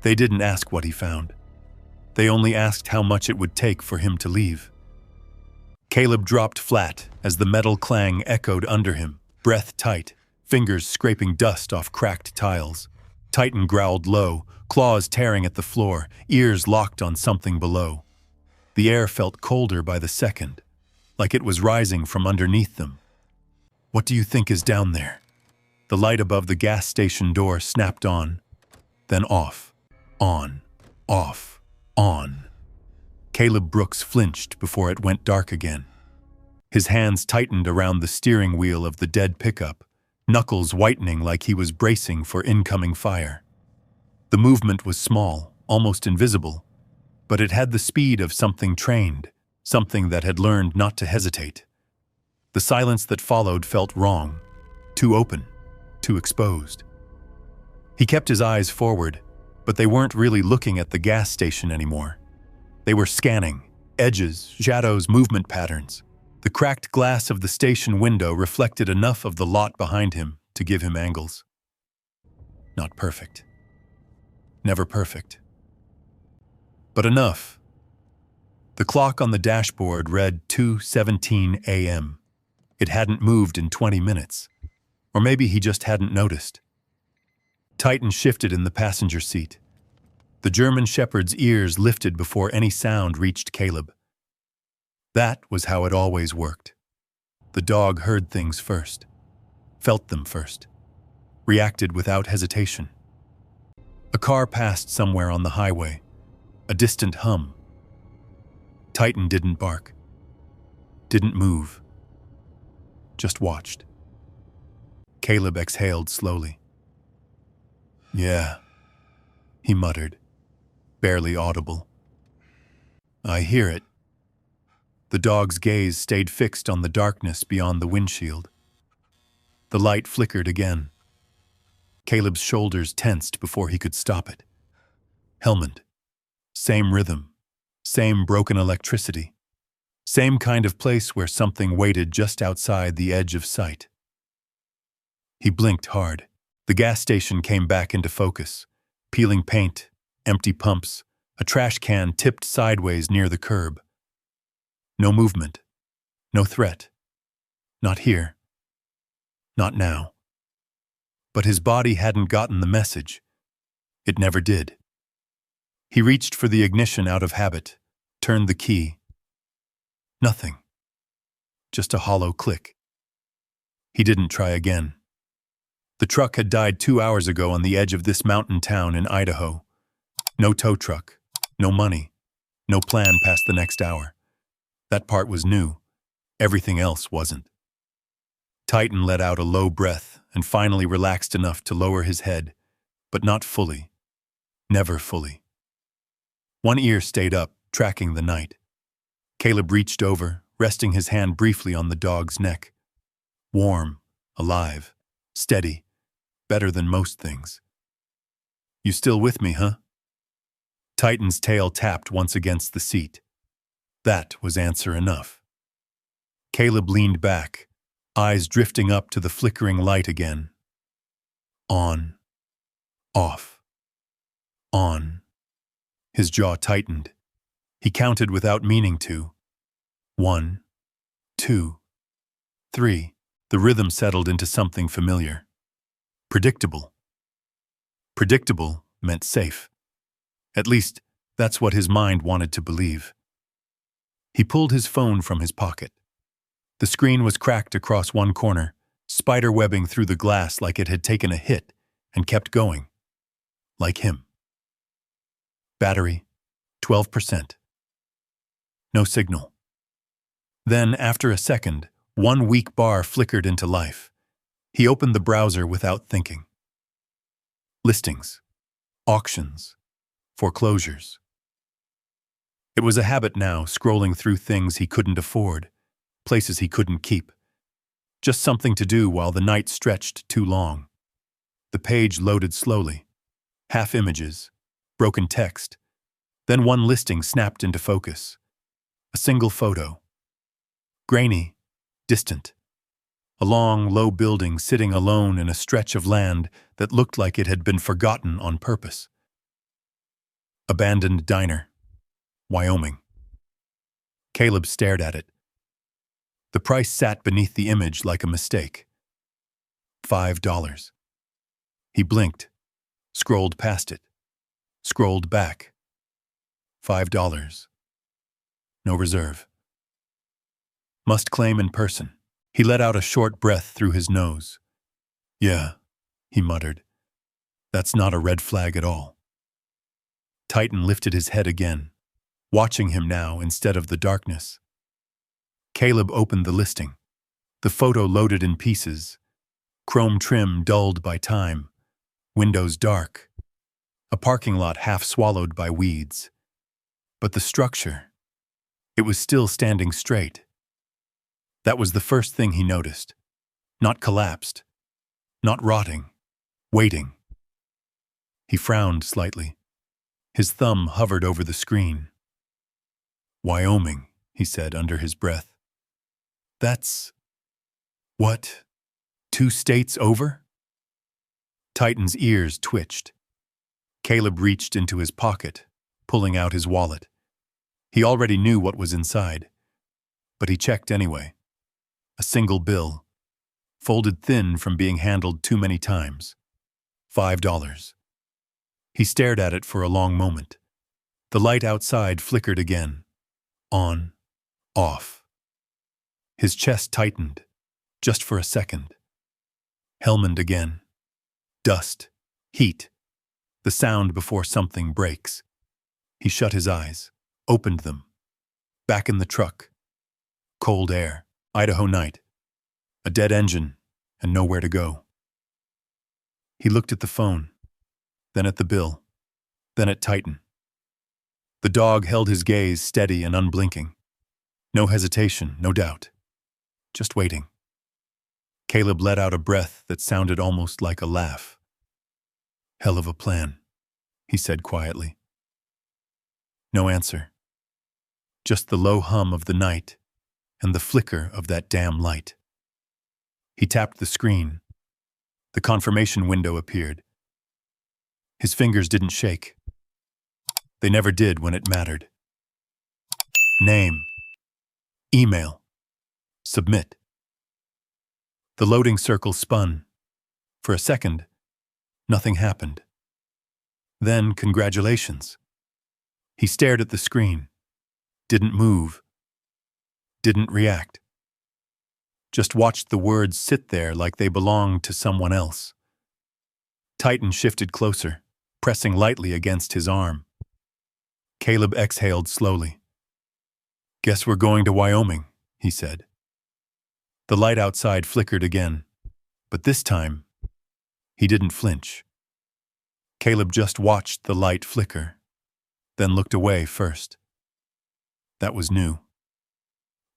They didn't ask what he found. They only asked how much it would take for him to leave. Caleb dropped flat as the metal clang echoed under him, breath tight, fingers scraping dust off cracked tiles. Titan growled low, claws tearing at the floor, ears locked on something below. The air felt colder by the second, like it was rising from underneath them. What do you think is down there? The light above the gas station door snapped on, then off, on, off, on. Caleb Brooks flinched before it went dark again. His hands tightened around the steering wheel of the dead pickup, knuckles whitening like he was bracing for incoming fire. The movement was small, almost invisible, but it had the speed of something trained, something that had learned not to hesitate. The silence that followed felt wrong, too open, too exposed. He kept his eyes forward, but they weren't really looking at the gas station anymore. They were scanning edges, shadows, movement patterns. The cracked glass of the station window reflected enough of the lot behind him to give him angles. Not perfect. Never perfect. But enough. The clock on the dashboard read 2:17 a.m. It hadn't moved in 20 minutes. Or maybe he just hadn't noticed. Titan shifted in the passenger seat. The German shepherd's ears lifted before any sound reached Caleb. That was how it always worked. The dog heard things first, felt them first, reacted without hesitation. A car passed somewhere on the highway, a distant hum. Titan didn't bark, didn't move, just watched. Caleb exhaled slowly. "Yeah," he muttered, barely audible. "I hear it." The dog's gaze stayed fixed on the darkness beyond the windshield. The light flickered again. Caleb's shoulders tensed before he could stop it. Helmand. Same rhythm, same broken electricity, same kind of place where something waited just outside the edge of sight. He blinked hard. The gas station came back into focus. Peeling paint, empty pumps, a trash can tipped sideways near the curb. No movement. No threat. Not here. Not now. But his body hadn't gotten the message. It never did. He reached for the ignition out of habit, turned the key. Nothing. Just a hollow click. He didn't try again. The truck had died 2 hours ago on the edge of this mountain town in Idaho. No tow truck, no money, no plan past the next hour. That part was new. Everything else wasn't. Titan let out a low breath and finally relaxed enough to lower his head, but not fully. Never fully. One ear stayed up, tracking the night. Caleb reached over, resting his hand briefly on the dog's neck. Warm, alive, steady, better than most things. "You still with me, huh?" Titan's tail tapped once against the seat. That was answer enough. Caleb leaned back, eyes drifting up to the flickering light again. On. Off. On. His jaw tightened. He counted without meaning to. 1, 2, 3. The rhythm settled into something familiar. Predictable. Predictable meant safe. At least, that's what his mind wanted to believe. He pulled his phone from his pocket. The screen was cracked across one corner, spider-webbing through the glass like it had taken a hit and kept going. Like him. Battery, 12%. No signal. Then, after a second, one weak bar flickered into life. He opened the browser without thinking. Listings. Auctions. Foreclosures. It was a habit now, scrolling through things he couldn't afford, places he couldn't keep. Just something to do while the night stretched too long. The page loaded slowly. Half images, broken text. Then one listing snapped into focus. A single photo. Grainy, distant. A long, low building sitting alone in a stretch of land that looked like it had been forgotten on purpose. Abandoned diner. Wyoming. Caleb stared at it. The price sat beneath the image like a mistake. $5. He blinked, scrolled past it, scrolled back. $5. No reserve. Must claim in person. He let out a short breath through his nose. Yeah, he muttered. That's not a red flag at all. Titan lifted his head again, watching him now instead of the darkness. Caleb opened the listing. The photo loaded in pieces. Chrome trim dulled by time. Windows dark. A parking lot half swallowed by weeds. But the structure, it was still standing straight. That was the first thing he noticed. Not collapsed. Not rotting. Waiting. He frowned slightly. His thumb hovered over the screen. Wyoming, he said under his breath. That's... what? 2 states over? Titan's ears twitched. Caleb reached into his pocket, pulling out his wallet. He already knew what was inside, but he checked anyway. A single bill, folded thin from being handled too many times. $5. He stared at it for a long moment. The light outside flickered again. On, off. His chest tightened, just for a second. Helmand again. Dust, heat, the sound before something breaks. He shut his eyes, opened them. Back in the truck. Cold air, Idaho night. A dead engine, and nowhere to go. He looked at the phone, then at the bill, then at Titan. The dog held his gaze steady and unblinking. No hesitation, no doubt. Just waiting. Caleb let out a breath that sounded almost like a laugh. Hell of a plan, he said quietly. No answer. Just the low hum of the night and the flicker of that damn light. He tapped the screen. The confirmation window appeared. His fingers didn't shake. They never did when it mattered. Name. Email. Submit. The loading circle spun. For a second, nothing happened. Then, congratulations. He stared at the screen. Didn't move. Didn't react. Just watched the words sit there like they belonged to someone else. Titan shifted closer, pressing lightly against his arm. Caleb exhaled slowly. Guess we're going to Wyoming, he said. The light outside flickered again, but this time, he didn't flinch. Caleb just watched the light flicker, then looked away first. That was new.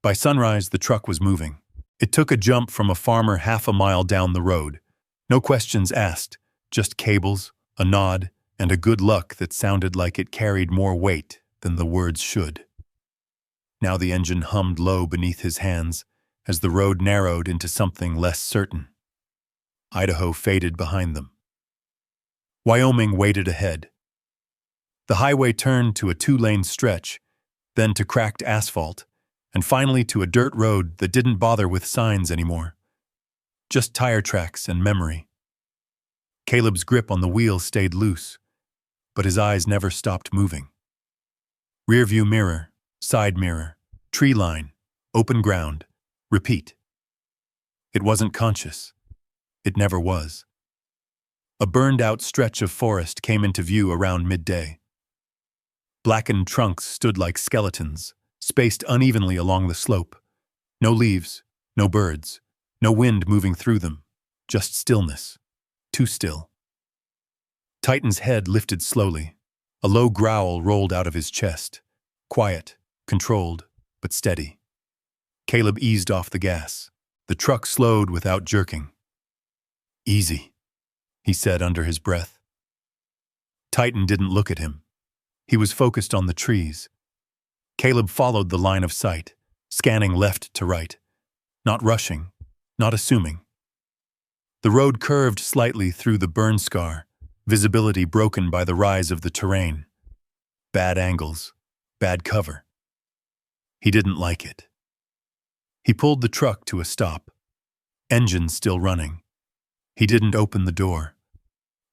By sunrise, the truck was moving. It took a jump from a farmer half a mile down the road. No questions asked, just cables, a nod, and a good luck that sounded like it carried more weight than the words should. Now the engine hummed low beneath his hands as the road narrowed into something less certain. Idaho faded behind them. Wyoming waited ahead. The highway turned to a 2-lane stretch, then to cracked asphalt, and finally to a dirt road that didn't bother with signs anymore. Just tire tracks and memory. Caleb's grip on the wheel stayed loose, but his eyes never stopped moving. Rearview mirror, side mirror, tree line, open ground, repeat. It wasn't conscious. It never was. A burned-out stretch of forest came into view around midday. Blackened trunks stood like skeletons, spaced unevenly along the slope. No leaves, no birds, no wind moving through them, just stillness. Too still. Titan's head lifted slowly. A low growl rolled out of his chest. Quiet, controlled, but steady. Caleb eased off the gas. The truck slowed without jerking. Easy, he said under his breath. Titan didn't look at him. He was focused on the trees. Caleb followed the line of sight, scanning left to right. Not rushing, not assuming. The road curved slightly through the burn scar, visibility broken by the rise of the terrain. Bad angles, bad cover. He didn't like it. He pulled the truck to a stop, engine still running. He didn't open the door,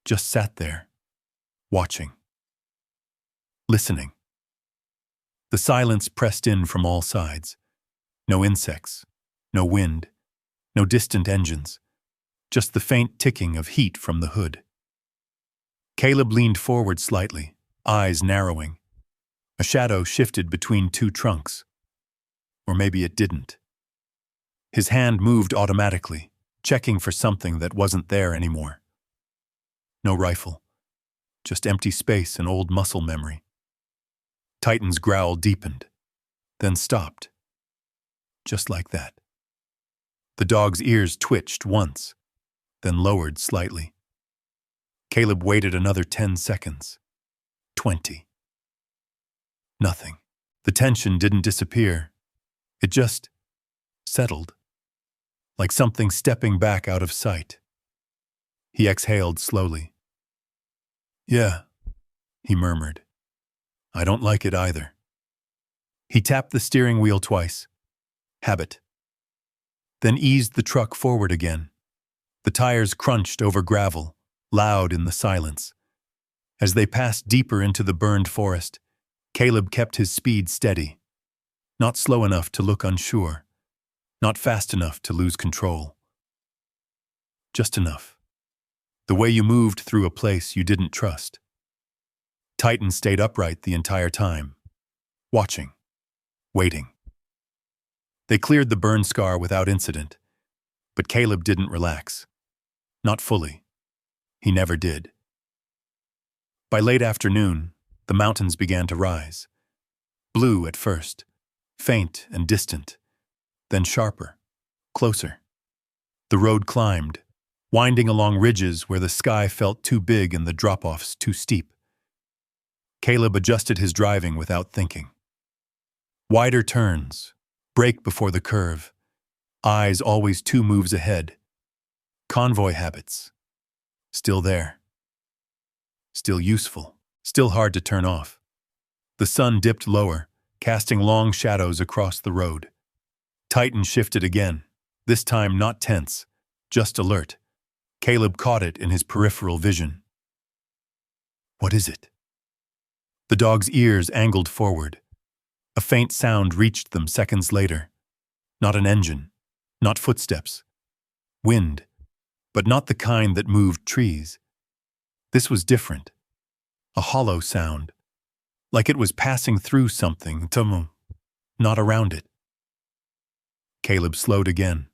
just sat there, watching, listening. The silence pressed in from all sides. No insects, no wind, no distant engines, just the faint ticking of heat from the hood. Caleb leaned forward slightly, eyes narrowing. A shadow shifted between two trunks. Or maybe it didn't. His hand moved automatically, checking for something that wasn't there anymore. No rifle, just empty space and old muscle memory. Titan's growl deepened, then stopped. Just like that. The dog's ears twitched once, then lowered slightly. Caleb waited another 10 seconds. 20. Nothing. The tension didn't disappear. It just settled, like something stepping back out of sight. He exhaled slowly. "Yeah," he murmured. "I don't like it either." He tapped the steering wheel twice. Habit. Then eased the truck forward again. The tires crunched over gravel, loud in the silence. As they passed deeper into the burned forest, Caleb kept his speed steady. Not slow enough to look unsure. Not fast enough to lose control. Just enough. The way you moved through a place you didn't trust. Titan stayed upright the entire time, watching, waiting. They cleared the burn scar without incident, but Caleb didn't relax. Not fully. He never did. By late afternoon, the mountains began to rise. Blue at first, faint and distant, then sharper, closer. The road climbed, winding along ridges where the sky felt too big and the drop-offs too steep. Caleb adjusted his driving without thinking. Wider turns, brake before the curve, eyes always 2 moves ahead. Convoy habits. Still there. Still useful, still hard to turn off. The sun dipped lower, casting long shadows across the road. Titan shifted again, this time not tense, just alert. Caleb caught it in his peripheral vision. What is it? The dog's ears angled forward. A faint sound reached them seconds later. Not an engine, not footsteps. Wind, but not the kind that moved trees. This was different. A hollow sound, like it was passing through something, not around it. Caleb slowed again.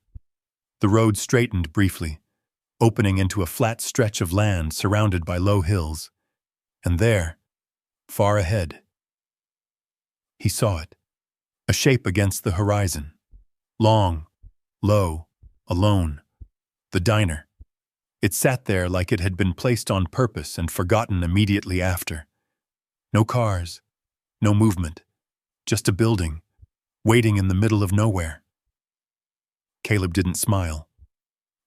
The road straightened briefly, opening into a flat stretch of land surrounded by low hills. And there, far ahead, he saw it, a shape against the horizon. Long, low, alone. The diner. It sat there like it had been placed on purpose and forgotten immediately after. No cars, no movement, just a building, waiting in the middle of nowhere. Caleb didn't smile,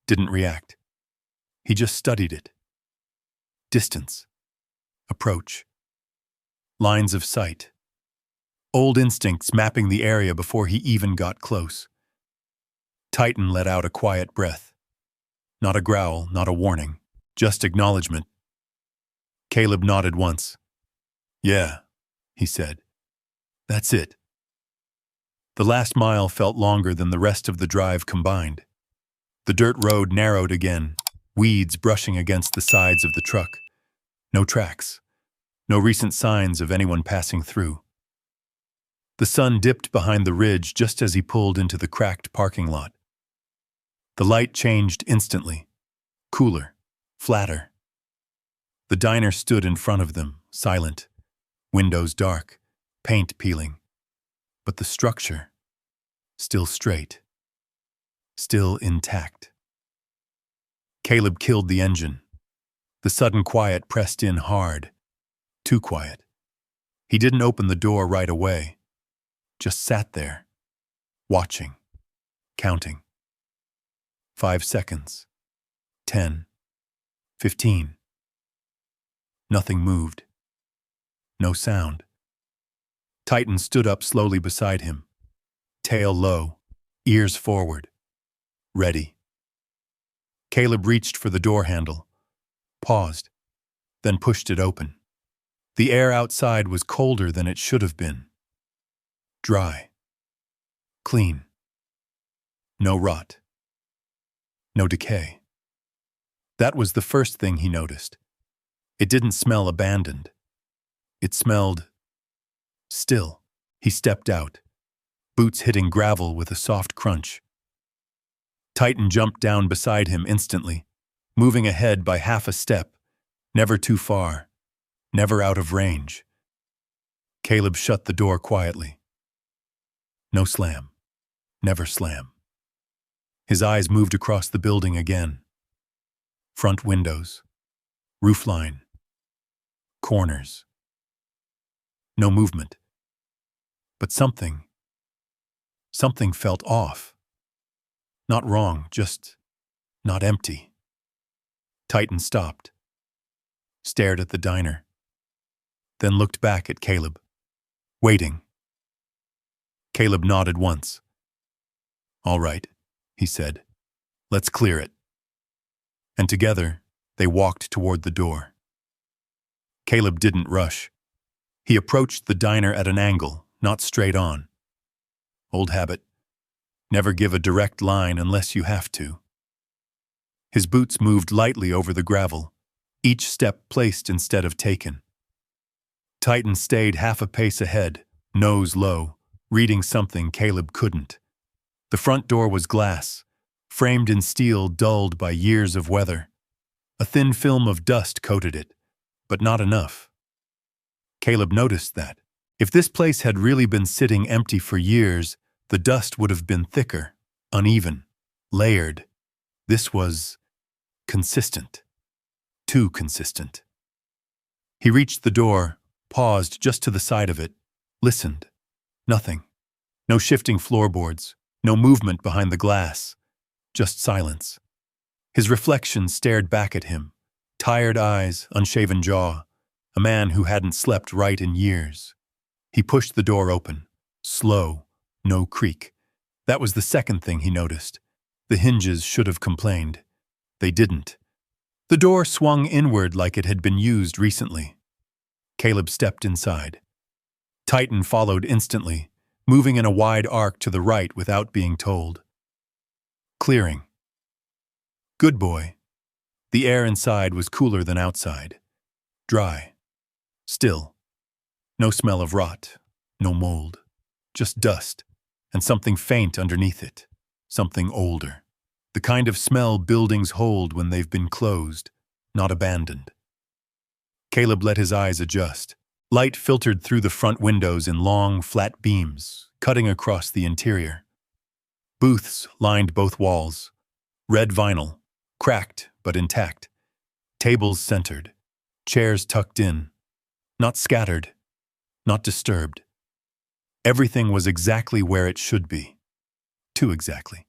didn't react. He just studied it. Distance, approach, lines of sight. Old instincts mapping the area before he even got close. Titan let out a quiet breath. Not a growl, not a warning, just acknowledgement. Caleb nodded once. "Yeah," he said. "That's it." The last mile felt longer than the rest of the drive combined. The dirt road narrowed again, weeds brushing against the sides of the truck. No tracks, no recent signs of anyone passing through. The sun dipped behind the ridge just as he pulled into the cracked parking lot. The light changed instantly, cooler, flatter. The diner stood in front of them, silent, windows dark, paint peeling. But the structure, still straight, still intact. Caleb killed the engine. The sudden quiet pressed in hard, too quiet. He didn't open the door right away, just sat there, watching, counting. 5 seconds, 10, 15. Nothing moved. No sound. Titan stood up slowly beside him, tail low, ears forward, ready. Caleb reached for the door handle, paused, then pushed it open. The air outside was colder than it should have been. Dry. Clean. No rot. No decay. That was the first thing he noticed. It didn't smell abandoned. It smelled still. He stepped out, boots hitting gravel with a soft crunch. Titan jumped down beside him instantly, moving ahead by half a step, never too far, never out of range. Caleb shut the door quietly. No slam. Never slam. His eyes moved across the building again. Front windows. Roofline. Corners. No movement. But something felt off. Not wrong, just not empty. Titan stopped, stared at the diner, then looked back at Caleb, waiting. Caleb nodded once. "All right," he said. "Let's clear it." And together, they walked toward the door. Caleb didn't rush. He approached the diner at an angle, not straight on. Old habit. Never give a direct line unless you have to. His boots moved lightly over the gravel, each step placed instead of taken. Titan stayed half a pace ahead, nose low, reading something Caleb couldn't. The front door was glass, framed in steel dulled by years of weather. A thin film of dust coated it, but not enough. Caleb noticed that. If this place had really been sitting empty for years, the dust would have been thicker, uneven, layered. This was consistent. Too consistent. He reached the door, paused just to the side of it, listened. Nothing. No shifting floorboards, no movement behind the glass. Just silence. His reflection stared back at him. Tired eyes, unshaven jaw. A man who hadn't slept right in years. He pushed the door open. Slow. No creak. That was the second thing he noticed. The hinges should have complained. They didn't. The door swung inward like it had been used recently. Caleb stepped inside. Titan followed instantly, moving in a wide arc to the right without being told. Clearing. Good boy. The air inside was cooler than outside. Dry. Still. No smell of rot. No mold. Just dust. And something faint underneath it. Something older. The kind of smell buildings hold when they've been closed, not abandoned. Caleb let his eyes adjust. Light filtered through the front windows in long, flat beams, cutting across the interior. Booths lined both walls. Red vinyl, cracked but intact. Tables centered. Chairs tucked in. Not scattered. Not disturbed. Everything was exactly where it should be. Too exactly.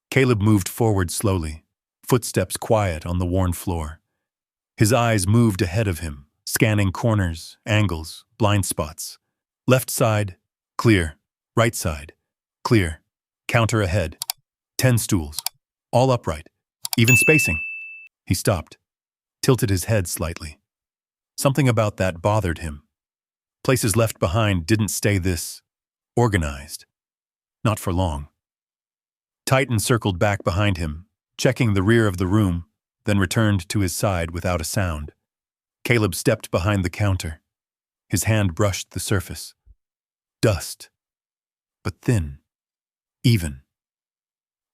Caleb moved forward slowly, footsteps quiet on the worn floor. His eyes moved ahead of him, scanning corners, angles, blind spots. Left side, clear. Right side, clear. Counter ahead. 10 stools. All upright. Even spacing. He stopped, tilted his head slightly. Something about that bothered him. Places left behind didn't stay this organized. Not for long. Titan circled back behind him, checking the rear of the room, then returned to his side without a sound. Caleb stepped behind the counter. His hand brushed the surface. Dust. But thin. Even.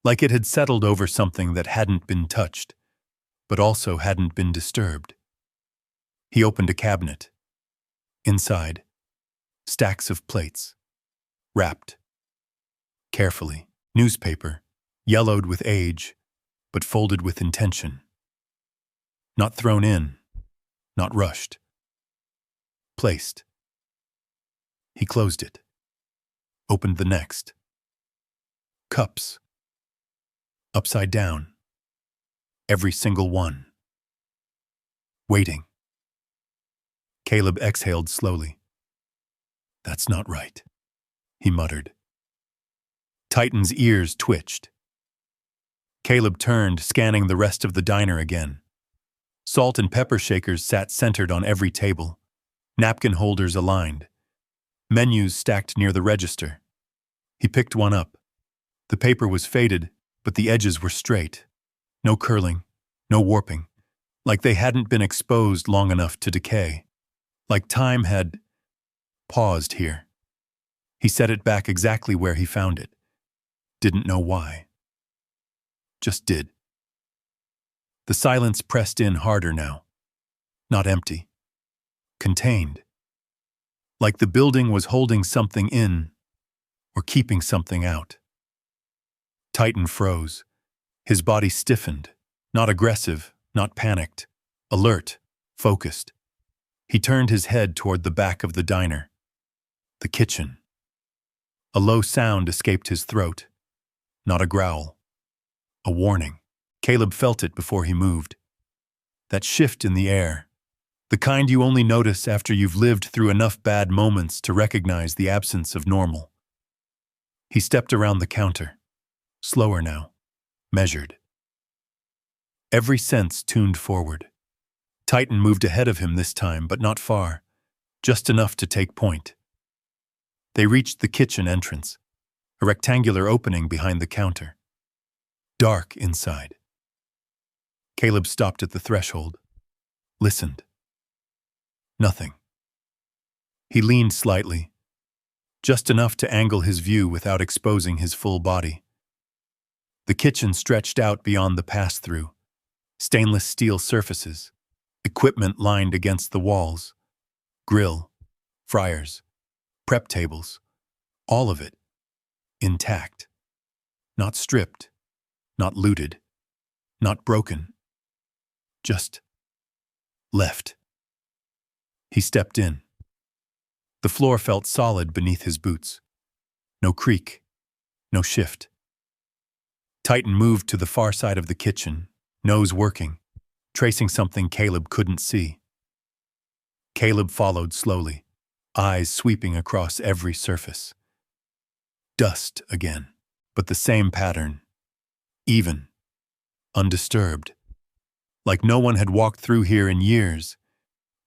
Like it had settled over something that hadn't been touched, but also hadn't been disturbed. He opened a cabinet. Inside, stacks of plates. Wrapped. Carefully. Newspaper, yellowed with age, but folded with intention. Not thrown in, not rushed. Placed. He closed it. Opened the next. Cups. Upside down. Every single one. Waiting. Caleb exhaled slowly. "That's not right," he muttered. Titan's ears twitched. Caleb turned, scanning the rest of the diner again. Salt and pepper shakers sat centered on every table, napkin holders aligned, menus stacked near the register. He picked one up. The paper was faded, but the edges were straight. No curling, no warping, like they hadn't been exposed long enough to decay. Like time had paused here. He set it back exactly where he found it. Didn't know why. Just did. The silence pressed in harder now. Not empty. Contained. Like the building was holding something in, or keeping something out. Titan froze. His body stiffened. Not aggressive, not panicked. Alert, focused. He turned his head toward the back of the diner. The kitchen. A low sound escaped his throat. Not a growl. A warning. Caleb felt it before he moved. That shift in the air. The kind you only notice after you've lived through enough bad moments to recognize the absence of normal. He stepped around the counter. Slower now. Measured. Every sense tuned forward. Titan moved ahead of him this time, but not far. Just enough to take point. They reached the kitchen entrance, a rectangular opening behind the counter. Dark inside. Caleb stopped at the threshold. Listened. Nothing. He leaned slightly, just enough to angle his view without exposing his full body. The kitchen stretched out beyond the pass-through. Stainless steel surfaces, equipment lined against the walls, grill, fryers, prep tables, all of it, intact. Not stripped, not looted, not broken. Just left. He stepped in. The floor felt solid beneath his boots. No creak, no shift. Titan moved to the far side of the kitchen, nose working, tracing something Caleb couldn't see. Caleb followed slowly, eyes sweeping across every surface. Dust again, but the same pattern. Even. Undisturbed. Like no one had walked through here in years,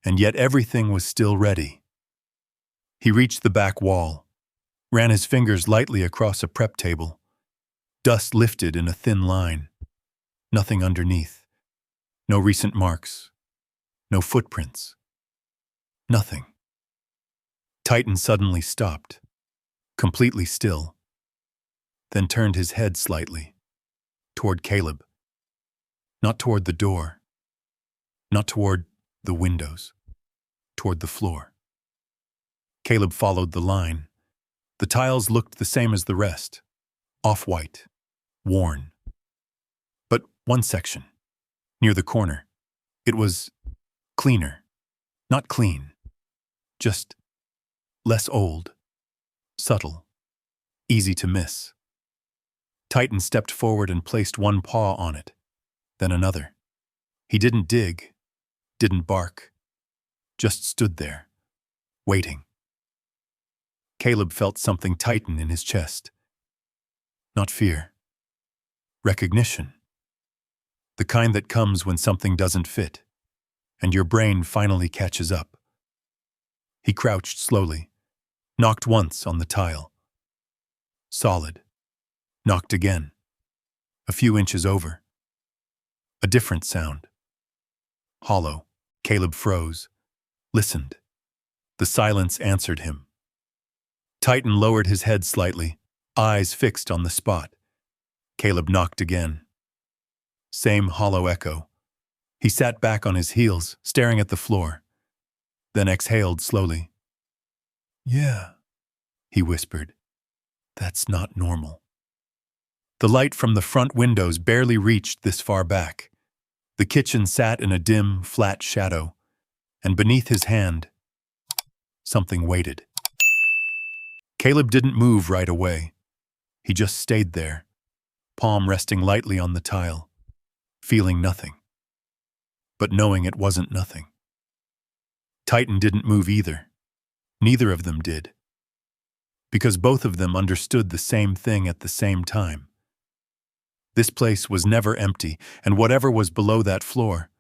and yet everything was still ready. He reached the back wall, ran his fingers lightly across a prep table. Dust lifted in a thin line. Nothing underneath. No recent marks. No footprints. Nothing. Titan suddenly stopped, completely still, then turned his head slightly, toward Caleb. Not toward the door. Not toward the windows. Toward the floor. Caleb followed the line. The tiles looked the same as the rest. Off-white. Worn. But one section, near the corner, it was cleaner. Not clean. Just less old. Subtle. Easy to miss. Titan stepped forward and placed one paw on it, then another. He didn't dig, didn't bark, just stood there, waiting. Caleb felt something tighten in his chest. Not fear. Recognition. The kind that comes when something doesn't fit, and your brain finally catches up. He crouched slowly, knocked once on the tile. Solid. Knocked again. A few inches over. A different sound. Hollow. Caleb froze. Listened. The silence answered him. Titan lowered his head slightly, eyes fixed on the spot. Caleb knocked again. Same hollow echo. He sat back on his heels, staring at the floor, then exhaled slowly. "Yeah," he whispered. "That's not normal." The light from the front windows barely reached this far back. The kitchen sat in a dim, flat shadow, and beneath his hand, something waited. Caleb didn't move right away. He just stayed there, palm resting lightly on the tile, feeling nothing, but knowing it wasn't nothing. Titan didn't move either. Neither of them did. because both of them understood the same thing at the same time. This place was never empty, and whatever was below that floor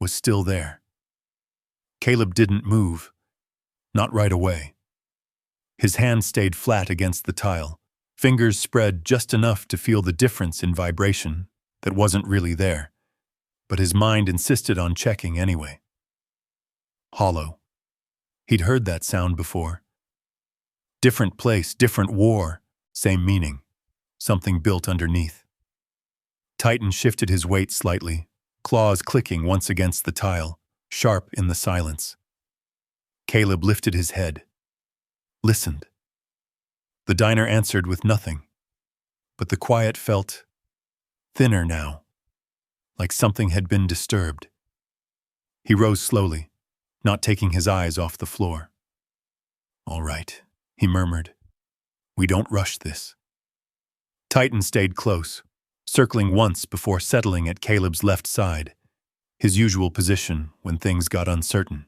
was still there. Caleb didn't move, not right away. His hand stayed flat against the tile, fingers spread just enough to feel the difference in vibration that wasn't really there, but his mind insisted on checking anyway. Hollow. He'd heard that sound before. Different place, different war, same meaning. Something built underneath. Titan shifted his weight slightly, claws clicking once against the tile, sharp in the silence. Caleb lifted his head. Listened. The diner answered with nothing, but the quiet felt thinner now, like something had been disturbed. He rose slowly, not taking his eyes off the floor. "All right," he murmured. "We don't rush this." Titan stayed close, circling once before settling at Caleb's left side, his usual position when things got uncertain.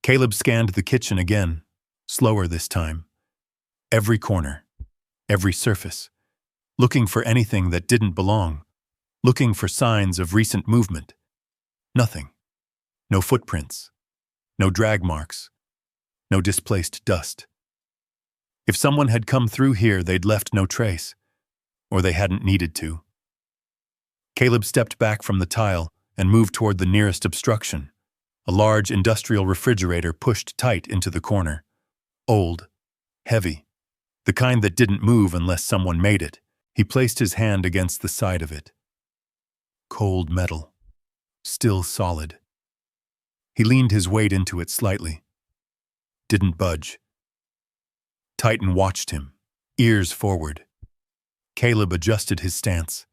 Caleb scanned the kitchen again, slower this time. Every corner, every surface, looking for anything that didn't belong, looking for signs of recent movement. Nothing. No footprints. No drag marks. No displaced dust. If someone had come through here, they'd left no trace, or they hadn't needed to. Caleb stepped back from the tile and moved toward the nearest obstruction, a large industrial refrigerator pushed tight into the corner. Old, heavy, the kind that didn't move unless someone made it. He placed his hand against the side of it. Cold metal, still solid. He leaned his weight into it slightly. Didn't budge. Titan watched him, ears forward. Caleb adjusted his stance,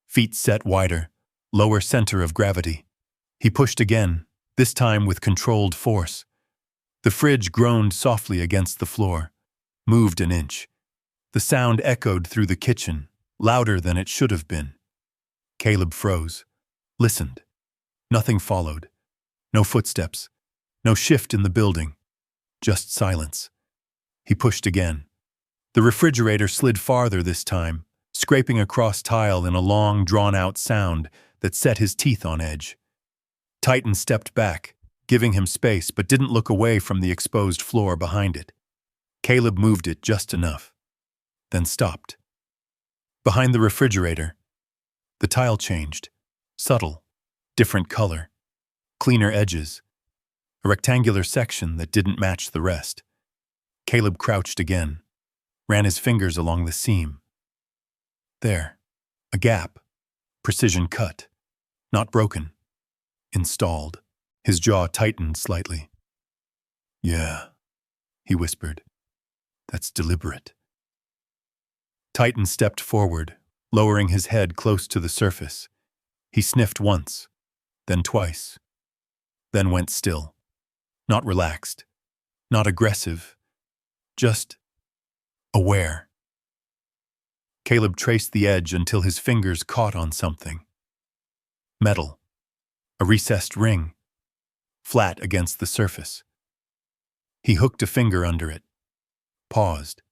feet set wider, lower center of gravity. He pushed again, this time with controlled force. The fridge groaned softly against the floor, moved an inch. The sound echoed through the kitchen, louder than it should have been. Caleb froze, listened. Nothing followed. No footsteps, no shift in the building, just silence. He pushed again. The refrigerator slid farther this time, scraping across tile in a long, drawn-out sound that set his teeth on edge. Titan stepped back, giving him space, but didn't look away from the exposed floor behind it. Caleb moved it just enough, then stopped. Behind the refrigerator, the tile changed, subtle, different color, cleaner edges, a rectangular section that didn't match the rest. Caleb crouched again, ran his fingers along the seam. There, a gap, precision cut, not broken, installed. His jaw tightened slightly. "Yeah," he whispered. "That's deliberate." Titan stepped forward, lowering his head close to the surface. He sniffed once, then twice, then went still. Not relaxed, not aggressive, just aware. Caleb traced the edge until his fingers caught on something. Metal, a recessed ring, flat against the surface. He hooked a finger under it, paused.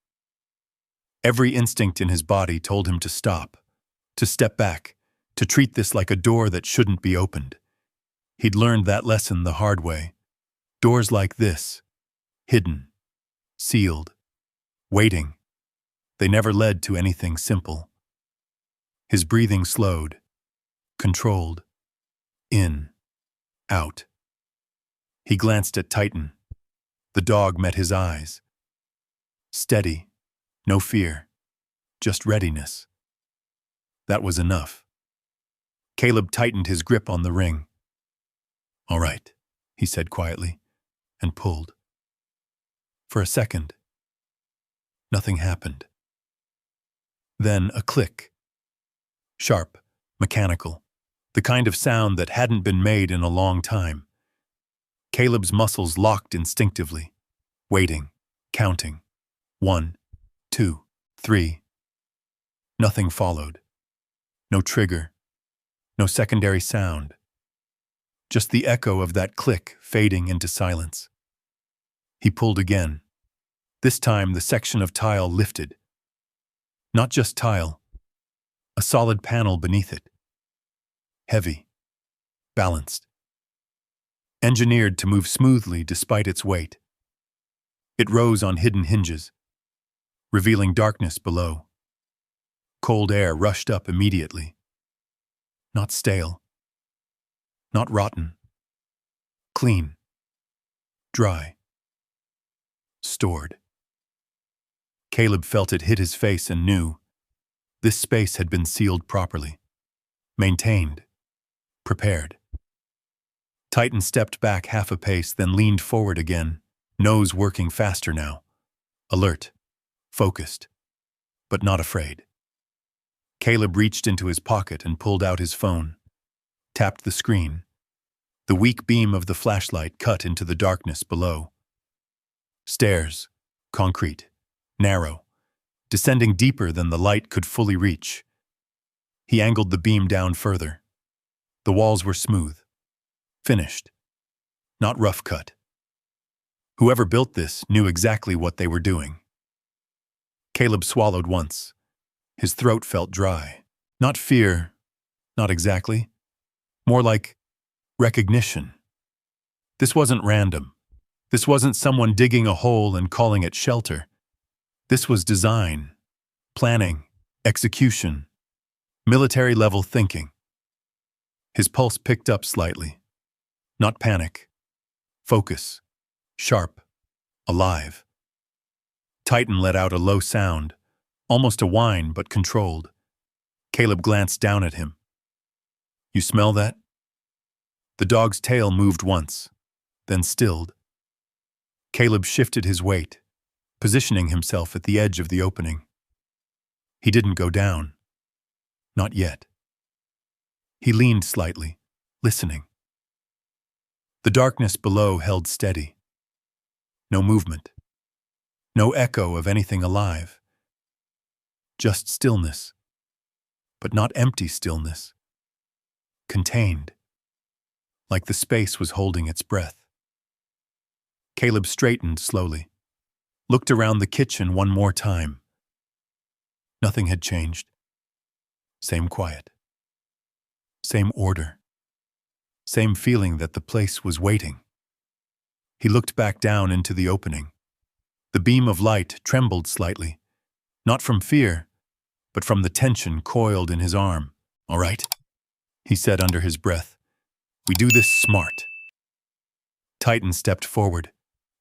Every instinct in his body told him to stop, to step back, to treat this like a door that shouldn't be opened. He'd learned that lesson the hard way. Doors like this, hidden, sealed, waiting, they never led to anything simple. His breathing slowed, controlled, in, out. He glanced at Titan. The dog met his eyes. Steady, no fear, just readiness. That was enough. Caleb tightened his grip on the ring. "All right," he said quietly, and pulled. For a second, nothing happened. Then a click. Sharp, mechanical, the kind of sound that hadn't been made in a long time. Caleb's muscles locked instinctively, waiting, counting. 1, 2, 3. Nothing followed. No trigger. No secondary sound. Just the echo of that click fading into silence. He pulled again. This time, the section of tile lifted. Not just tile, a solid panel beneath it. Heavy, balanced, engineered to move smoothly despite its weight. It rose on hidden hinges, revealing darkness below. Cold air rushed up immediately. Not stale, not rotten. Clean, dry, stored. Caleb felt it hit his face and knew this space had been sealed properly, maintained, prepared. Titan stepped back half a pace, then leaned forward again, nose working faster now. Alert, focused, but not afraid. Caleb reached into his pocket and pulled out his phone, tapped the screen. The weak beam of the flashlight cut into the darkness below. Stairs, concrete, narrow, descending deeper than the light could fully reach. He angled the beam down further. The walls were smooth, finished, not rough cut. Whoever built this knew exactly what they were doing. Caleb swallowed once. His throat felt dry. Not fear, not exactly. More like recognition. This wasn't random. This wasn't someone digging a hole and calling it shelter. This was design, planning, execution, military-level thinking. His pulse picked up slightly. Not panic. Focus. Sharp. Alive. Titan let out a low sound, almost a whine but controlled. Caleb glanced down at him. "You smell that?" The dog's tail moved once, then stilled. Caleb shifted his weight, positioning himself at the edge of the opening. He didn't go down. Not yet. He leaned slightly, listening. The darkness below held steady. No movement. No echo of anything alive. Just stillness. But not empty stillness. Contained. Like the space was holding its breath. Caleb straightened slowly, looked around the kitchen one more time. Nothing had changed. Same quiet. Same order. Same feeling that the place was waiting. He looked back down into the opening. The beam of light trembled slightly, not from fear, but from the tension coiled in his arm. "All right," he said under his breath. "We do this smart." Titan stepped forward,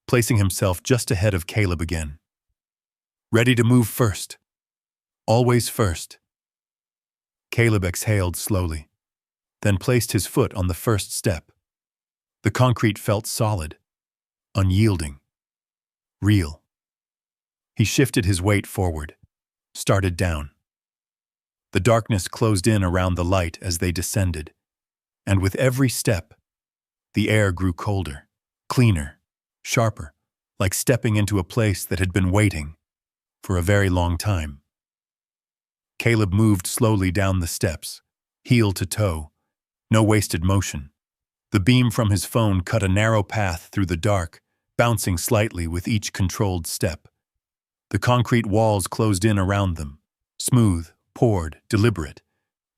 placing himself just ahead of Caleb again. "Ready to move first. Always first." Caleb exhaled slowly, then placed his foot on the first step. The concrete felt solid, unyielding, real. He shifted his weight forward, started down. The darkness closed in around the light as they descended, and with every step, the air grew colder, cleaner, sharper, like stepping into a place that had been waiting for a very long time. Caleb moved slowly down the steps, heel to toe, no wasted motion. The beam from his phone cut a narrow path through the dark, bouncing slightly with each controlled step. The concrete walls closed in around them, smooth, poured, deliberate,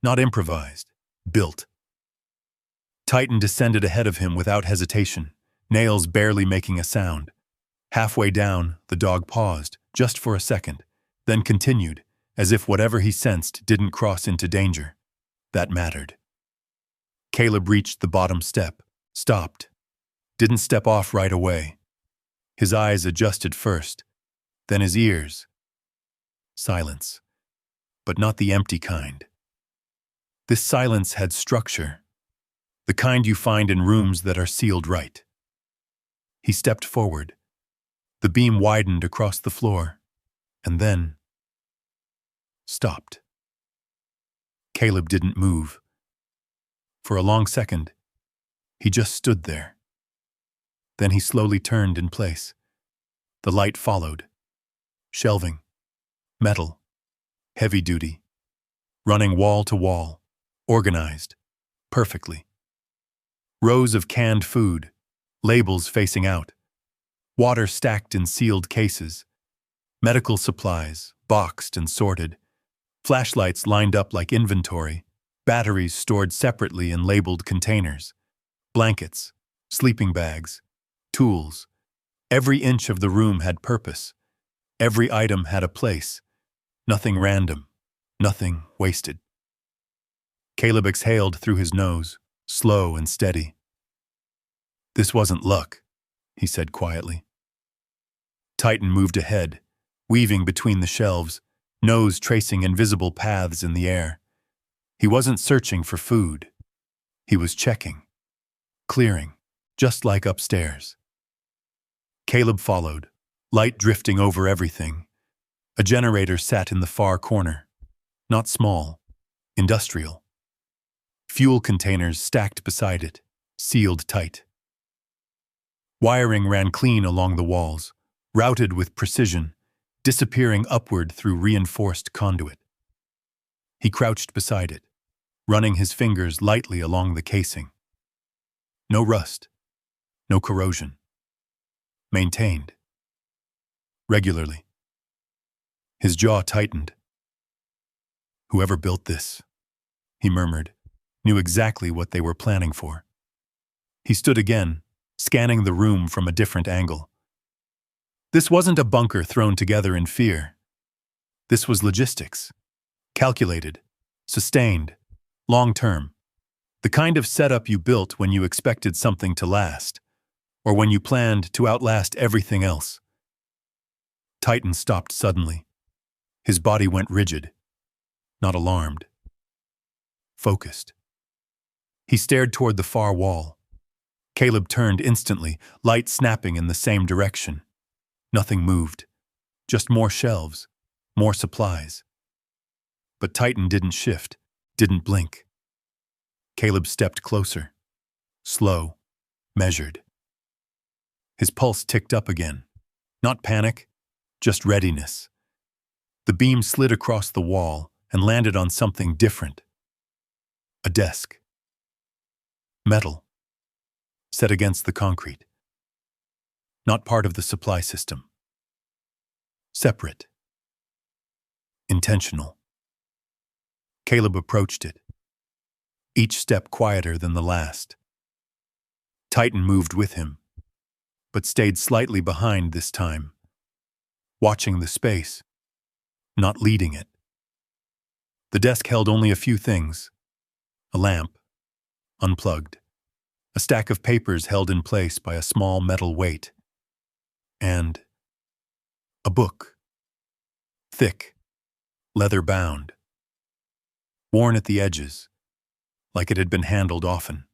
not improvised, built. Titan descended ahead of him without hesitation, nails barely making a sound. Halfway down, the dog paused, just for a second, then continued, as if whatever he sensed didn't cross into danger. That mattered. Caleb reached the bottom step, stopped, didn't step off right away. His eyes adjusted first, then his ears. Silence, but not the empty kind. This silence had structure, the kind you find in rooms that are sealed right. He stepped forward. The beam widened across the floor, and then stopped. Caleb didn't move. For a long second, he just stood there. Then he slowly turned in place. The light followed. Shelving, metal, heavy-duty, running wall to wall, organized, perfectly. Rows of canned food, labels facing out, water stacked in sealed cases, Medical supplies, boxed and sorted. Flashlights lined up like inventory. Batteries stored separately in labeled containers. Blankets, sleeping bags, tools. Every inch of the room had purpose. Every item had a place. Nothing random. Nothing wasted. Caleb exhaled through his nose, slow and steady. "This wasn't luck," he said quietly. Titan moved ahead, weaving between the shelves, nose tracing invisible paths in the air. He wasn't searching for food. He was checking, clearing, just like upstairs. Caleb followed, light drifting over everything. A generator sat in the far corner. Not small, industrial. Fuel containers stacked beside it, sealed tight. Wiring ran clean along the walls, routed with precision, disappearing upward through reinforced conduit. He crouched beside it, running his fingers lightly along the casing. No rust, no corrosion. Maintained. Regularly. His jaw tightened. "Whoever built this," he murmured, knew exactly what they were planning for. He stood again, scanning the room from a different angle. This wasn't a bunker thrown together in fear. This was logistics. Calculated, sustained, long-term. The kind of setup you built when you expected something to last, or when you planned to outlast everything else. Titan stopped suddenly. His body went rigid, not alarmed. Focused. He stared toward the far wall. Caleb turned instantly, light snapping in the same direction. Nothing moved. Just more shelves, more supplies. But Titan didn't shift, didn't blink. Caleb stepped closer. Slow, measured. His pulse ticked up again. Not panic, just readiness. The beam slid across the wall and landed on something different. A desk. Metal. Set against the concrete. Not part of the supply system. Separate. Intentional. Caleb approached it, each step quieter than the last. Titan moved with him, but stayed slightly behind this time, watching the space, not leading it. The desk held only a few things: a lamp, unplugged, a stack of papers held in place by a small metal weight, and a book, thick, leather-bound, worn at the edges, like it had been handled often.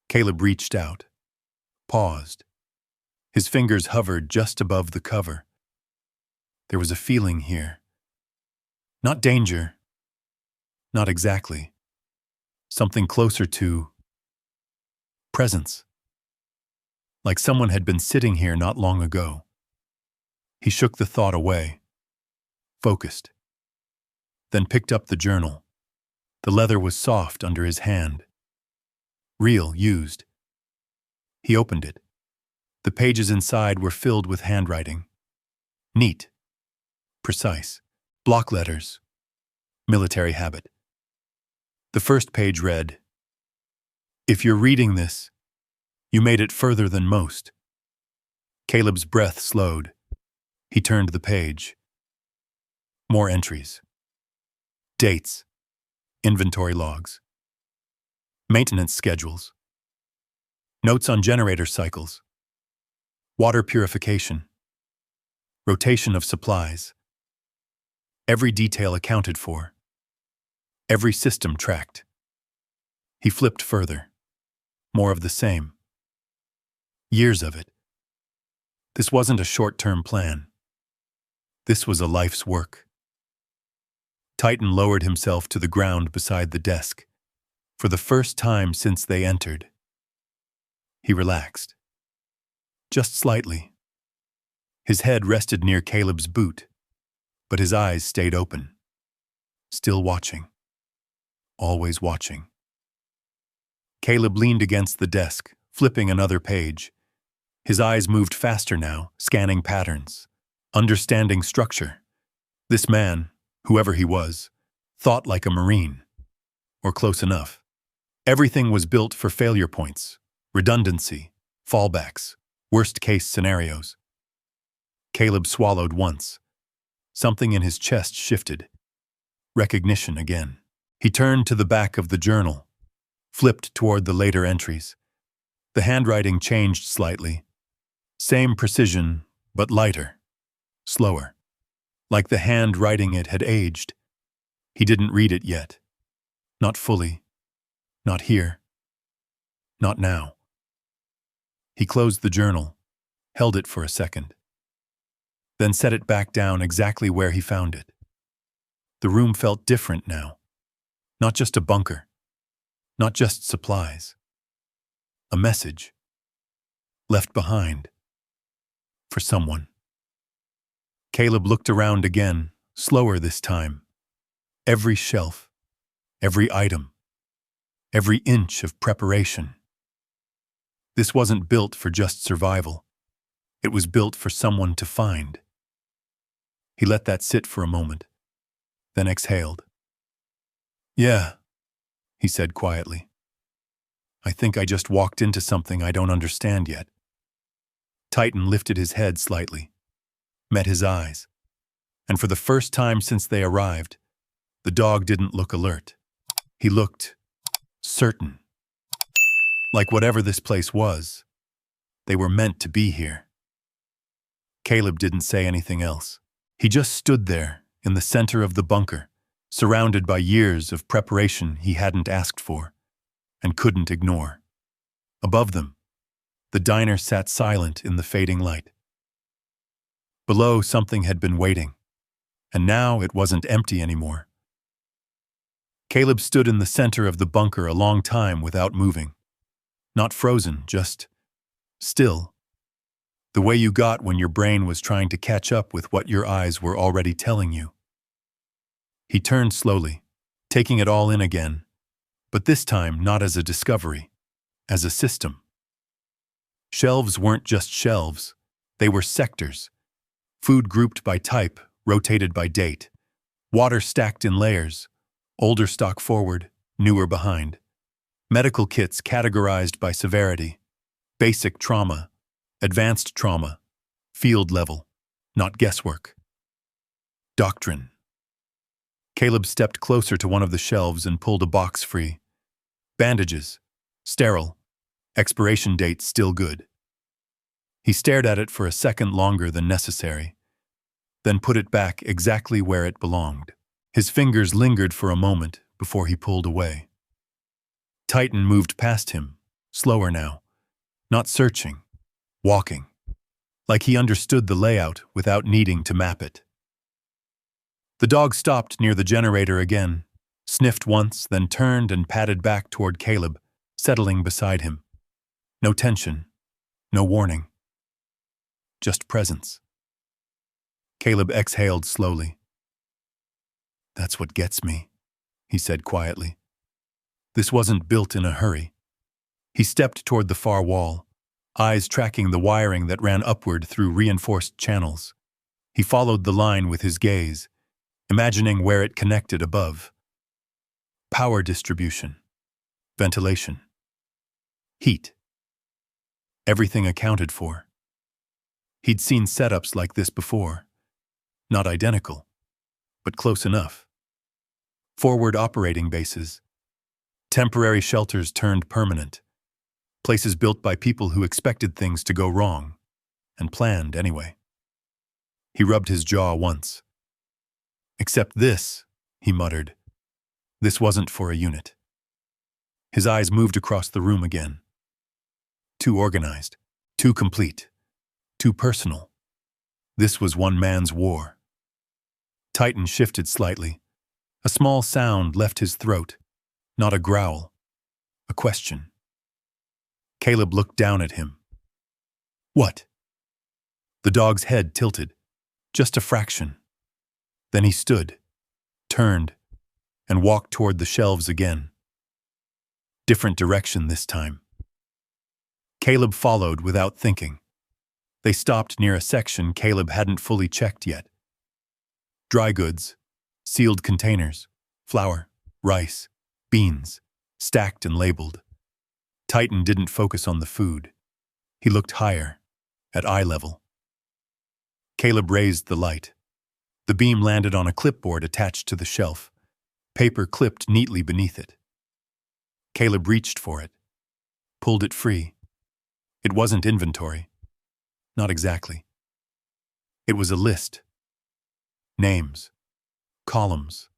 Caleb reached out, paused. His fingers hovered just above the cover. There was a feeling here. Not danger. Not exactly. Something closer to presence. Like someone had been sitting here not long ago. He shook the thought away. Focused. Then picked up the journal. The leather was soft under his hand. Real, used. He opened it. The pages inside were filled with handwriting. Neat. Precise. Block letters. Military habit. The first page read, "If you're reading this, you made it further than most." Caleb's breath slowed. He turned the page. More entries. Dates. Inventory logs. Maintenance schedules. Notes on generator cycles. Water purification. Rotation of supplies. Every detail accounted for. Every system tracked. He flipped further. More of the same. Years of it. This wasn't a short-term plan. This was a life's work. Titan lowered himself to the ground beside the desk. For the first time since they entered. He relaxed. Just slightly. His head rested near Caleb's boot, but his eyes stayed open. Still watching. Always watching. Caleb leaned against the desk, flipping another page. His eyes moved faster now, scanning patterns. understanding structure. This man, whoever he was, thought like a Marine, or close enough. Everything was built for failure points, redundancy, fallbacks, worst-case scenarios. Caleb swallowed once. Something in his chest shifted. Recognition again. He turned to the back of the journal, flipped toward the later entries. The handwriting changed slightly. Same precision, but lighter, slower. Like the hand writing it had aged. He didn't read it yet. Not fully. Not here. Not now. He closed the journal, held it for a second, then set it back down exactly where he found it. The room felt different now. Not just a bunker. Not just supplies. A message. Left behind. For someone. Caleb looked around again, slower this time. Every shelf. Every item. Every inch of preparation. This wasn't built for just survival. It was built for someone to find. He let that sit for a moment, then exhaled. "Yeah," he said quietly. "I think I just walked into something I don't understand yet." Titan lifted his head slightly, met his eyes, and for the first time since they arrived, the dog didn't look alert. He looked certain. Like whatever this place was, they were meant to be here. Caleb didn't say anything else. He just stood there, in the center of the bunker, surrounded by years of preparation he hadn't asked for, and couldn't ignore. Above them, the diner sat silent in the fading light. Below, something had been waiting, and now it wasn't empty anymore. Caleb stood in the center of the bunker a long time without moving. Not frozen, just still. The way you got when your brain was trying to catch up with what your eyes were already telling you. He turned slowly, taking it all in again, but this time not as a discovery, as a system. Shelves weren't just shelves, they were sectors. Food grouped by type, rotated by date. Water stacked in layers, older stock forward, newer behind. Medical kits categorized by severity. Basic trauma, advanced trauma, field level, not guesswork. Doctrine. Caleb stepped closer to one of the shelves and pulled a box free. Bandages, sterile, expiration date still good. He stared at it for a second longer than necessary, then put it back exactly where it belonged. His fingers lingered for a moment before he pulled away. Titan moved past him, slower now, not searching, walking, like he understood the layout without needing to map it. The dog stopped near the generator again, sniffed once, then turned and padded back toward Caleb, settling beside him. No tension, no warning. Just presence. Caleb exhaled slowly. "That's what gets me," he said quietly. This wasn't built in a hurry. He stepped toward the far wall, eyes tracking the wiring that ran upward through reinforced channels. He followed the line with his gaze, imagining where it connected above. Power distribution, ventilation, heat. Everything accounted for. He'd seen setups like this before. Not identical, but close enough. Forward operating bases. Temporary shelters turned permanent. Places built by people who expected things to go wrong, and planned anyway. He rubbed his jaw once. "Except this," he muttered. This wasn't for a unit. His eyes moved across the room again. Too organized, too complete, too personal. This was one man's war. Titan shifted slightly. A small sound left his throat. Not a growl. A question. Caleb looked down at him. "What?" The dog's head tilted. Just a fraction. Then he stood, turned, and walked toward the shelves again. Different direction this time. Caleb followed without thinking. They stopped near a section Caleb hadn't fully checked yet. Dry goods, sealed containers, flour, rice, beans, stacked and labeled. Titan didn't focus on the food. He looked higher, at eye level. Caleb raised the light. The beam landed on a clipboard attached to the shelf, paper clipped neatly beneath it. Caleb reached for it, pulled it free. It wasn't inventory. Not exactly. It was a list. Names, columns,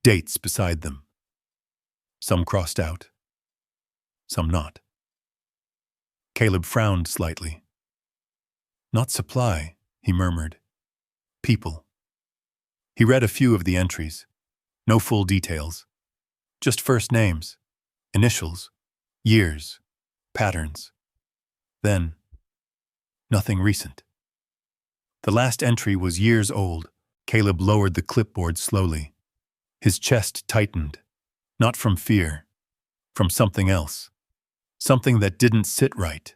dates beside them. Some crossed out, some not. Caleb frowned slightly. Not supply, he murmured. People. He read a few of the entries. No full details. Just first names, initials, years, patterns. Then, nothing recent. The last entry was years old. Caleb lowered the clipboard slowly. His chest tightened, not from fear, from something else. Something that didn't sit right.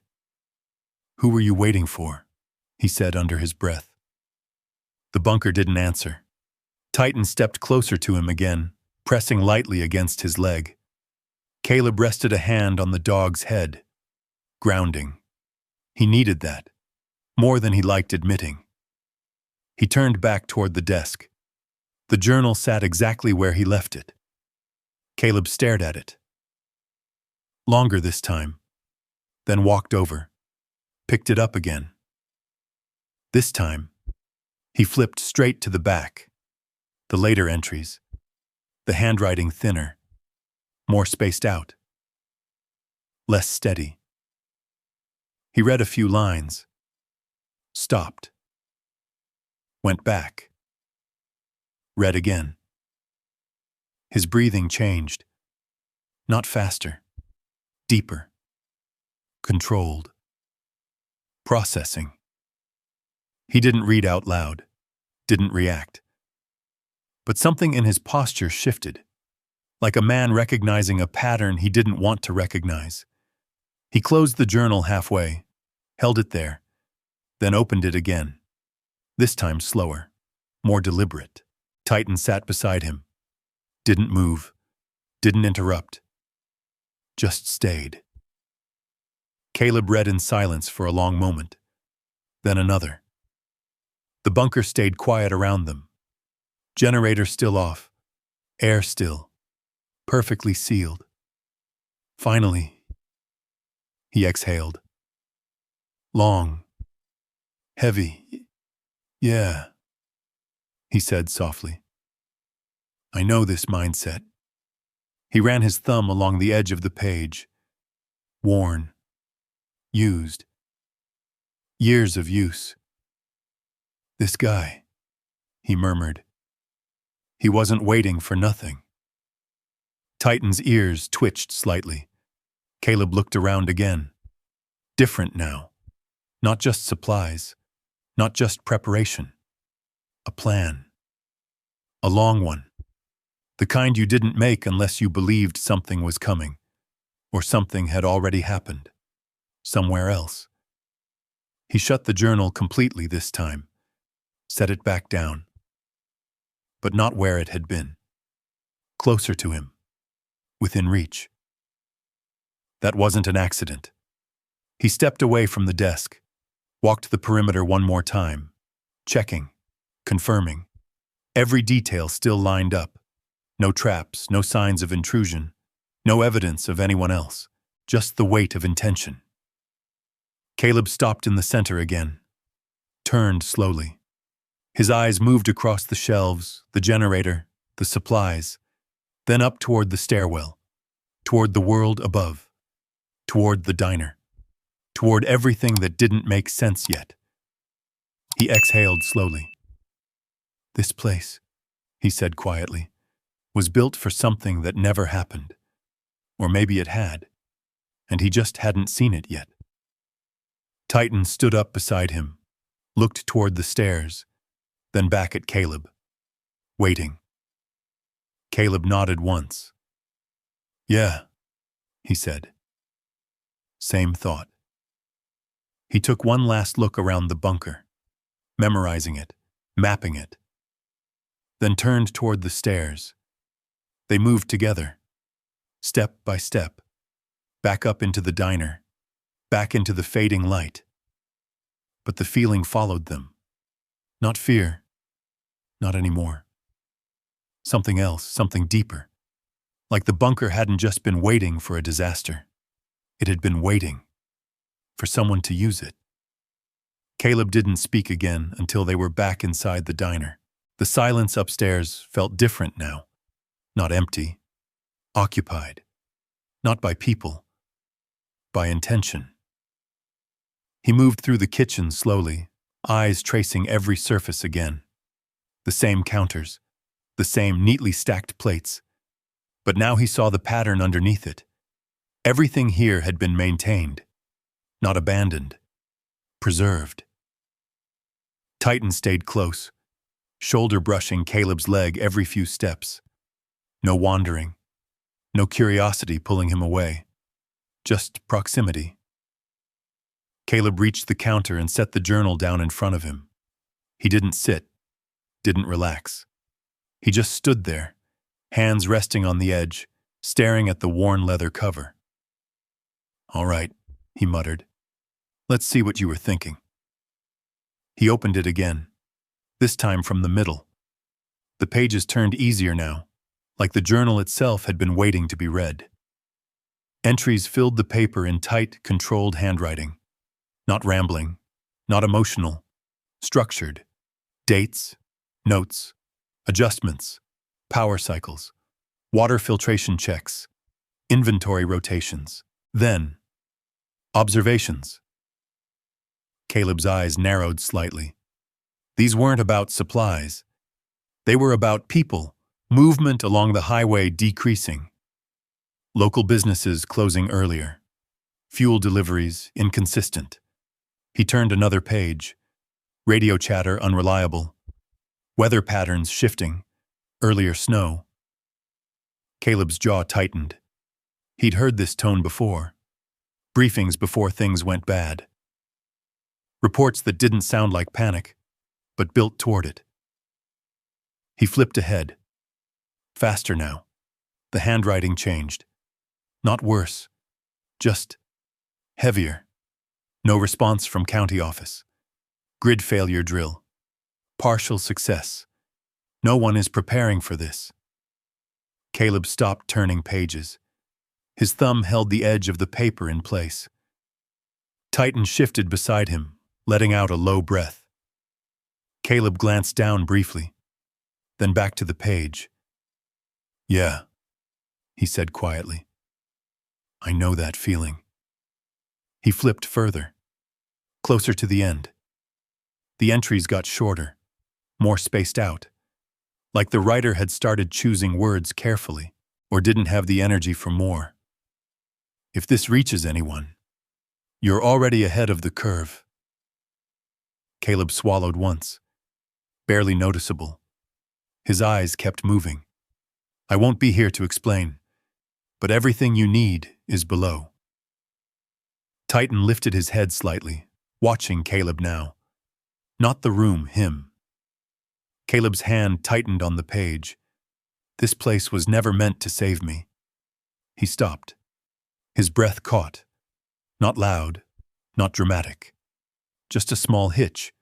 "Who were you waiting for?" he said under his breath. The bunker didn't answer. Titan stepped closer to him again, pressing lightly against his leg. Caleb rested a hand on the dog's head. Grounding. He needed that, more than he liked admitting. He turned back toward the desk. The journal sat exactly where he left it. Caleb stared at it. Longer this time, then walked over, picked it up again. This time, he flipped straight to the back. The later entries, the handwriting thinner, more spaced out, less steady. He read a few lines, stopped, went back, read again. His breathing changed, not faster, deeper, controlled, processing. He didn't read out loud, didn't react. But something in his posture shifted, like a man recognizing a pattern he didn't want to recognize. He closed the journal halfway, held it there, then opened it again. This time slower, more deliberate. Titan sat beside him. Didn't move, didn't interrupt. Just stayed. Caleb read in silence for a long moment, then another. The bunker stayed quiet around them. Generator still off, air still, perfectly sealed. Finally, he exhaled. Long, heavy. "Yeah," he said softly. "I know this mindset." He ran his thumb along the edge of the page. Worn, used, years of use. "This guy," he murmured. He wasn't waiting for nothing. Titan's ears twitched slightly. Caleb looked around again. Different now. Not just supplies, not just preparation. A plan. A long one. The kind you didn't make unless you believed something was coming, or something had already happened, somewhere else. He shut the journal completely this time, set it back down. But not where it had been. Closer to him, within reach. That wasn't an accident. He stepped away from the desk, walked the perimeter one more time, checking, confirming. Every detail still lined up. No traps, no signs of intrusion, no evidence of anyone else, just the weight of intention. Caleb stopped in the center again, turned slowly. His eyes moved across the shelves, the generator, the supplies, then up toward the stairwell, toward the world above, toward the diner, toward everything that didn't make sense yet. He exhaled slowly. "This place," he said quietly, "was built for something that never happened. Or maybe it had, and he just hadn't seen it yet." Titan stood up beside him, looked toward the stairs, then back at Caleb, waiting. Caleb nodded once. "Yeah," he said. "Same thought." He took one last look around the bunker, memorizing it, mapping it, then turned toward the stairs. They moved together, step by step, back up into the diner, back into the fading light. But the feeling followed them. Not fear, not anymore. Something else, something deeper. Like the bunker hadn't just been waiting for a disaster. It had been waiting for someone to use it. Caleb didn't speak again until they were back inside the diner. The silence upstairs felt different now. Not empty, occupied. Not by people, by intention. He moved through the kitchen slowly, eyes tracing every surface again. The same counters, the same neatly stacked plates. But now he saw the pattern underneath it. Everything here had been maintained, not abandoned, preserved. Titan stayed close, shoulder brushing Caleb's leg every few steps. No wandering, no curiosity pulling him away, just proximity. Caleb reached the counter and set the journal down in front of him. He didn't sit, didn't relax. He just stood there, hands resting on the edge, staring at the worn leather cover. "All right," he muttered. "Let's see what you were thinking." He opened it again, this time from the middle. The pages turned easier now, like the journal itself had been waiting to be read. Entries filled the paper in tight, controlled handwriting. Not rambling, not emotional, structured. Dates, notes, adjustments, power cycles, water filtration checks, inventory rotations. Then, observations. Caleb's eyes narrowed slightly. These weren't about supplies. They were about people, movement along the highway decreasing. Local businesses closing earlier. Fuel deliveries inconsistent. He turned another page. Radio chatter unreliable. Weather patterns shifting. Earlier snow. Caleb's jaw tightened. He'd heard this tone before. Briefings before things went bad. Reports that didn't sound like panic, but built toward it. He flipped ahead. Faster now. The handwriting changed. Not worse. Just heavier. No response from county office. Grid failure drill. Partial success. No one is preparing for this. Caleb stopped turning pages. His thumb held the edge of the paper in place. Titan shifted beside him, letting out a low breath. Caleb glanced down briefly, then back to the page. "Yeah," he said quietly. "I know that feeling." He flipped further, closer to the end. The entries got shorter, more spaced out, like the writer had started choosing words carefully or didn't have the energy for more. "If this reaches anyone, you're already ahead of the curve." Caleb swallowed once, barely noticeable. His eyes kept moving. "I won't be here to explain, but everything you need is below." Titan lifted his head slightly, watching Caleb now. Not the room, him. Caleb's hand tightened on the page. "This place was never meant to save me." He stopped. His breath caught. Not loud, not dramatic. Just a small hitch,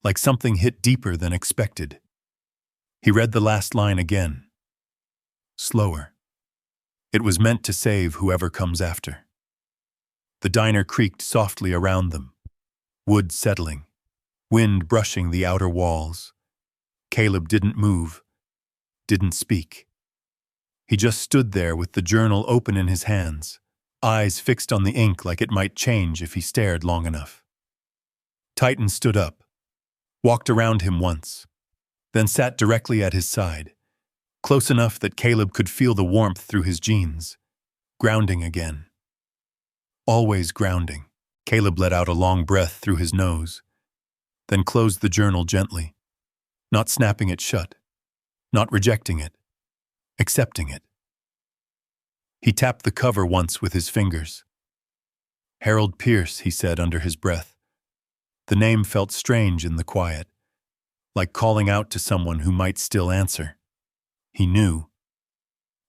like something hit deeper than expected. He read the last line again. Slower. It was meant to save whoever comes after. The diner creaked softly around them, wood settling, wind brushing the outer walls. Caleb didn't move, didn't speak. He just stood there with the journal open in his hands, eyes fixed on the ink like it might change if he stared long enough. Titan stood up, walked around him once, then sat directly at his side, close enough that Caleb could feel the warmth through his jeans, grounding again. Always grounding. Caleb let out a long breath through his nose, then closed the journal gently, not snapping it shut, not rejecting it, accepting it. He tapped the cover once with his fingers. Harold Pierce, he said under his breath. The name felt strange in the quiet, like calling out to someone who might still answer. He knew.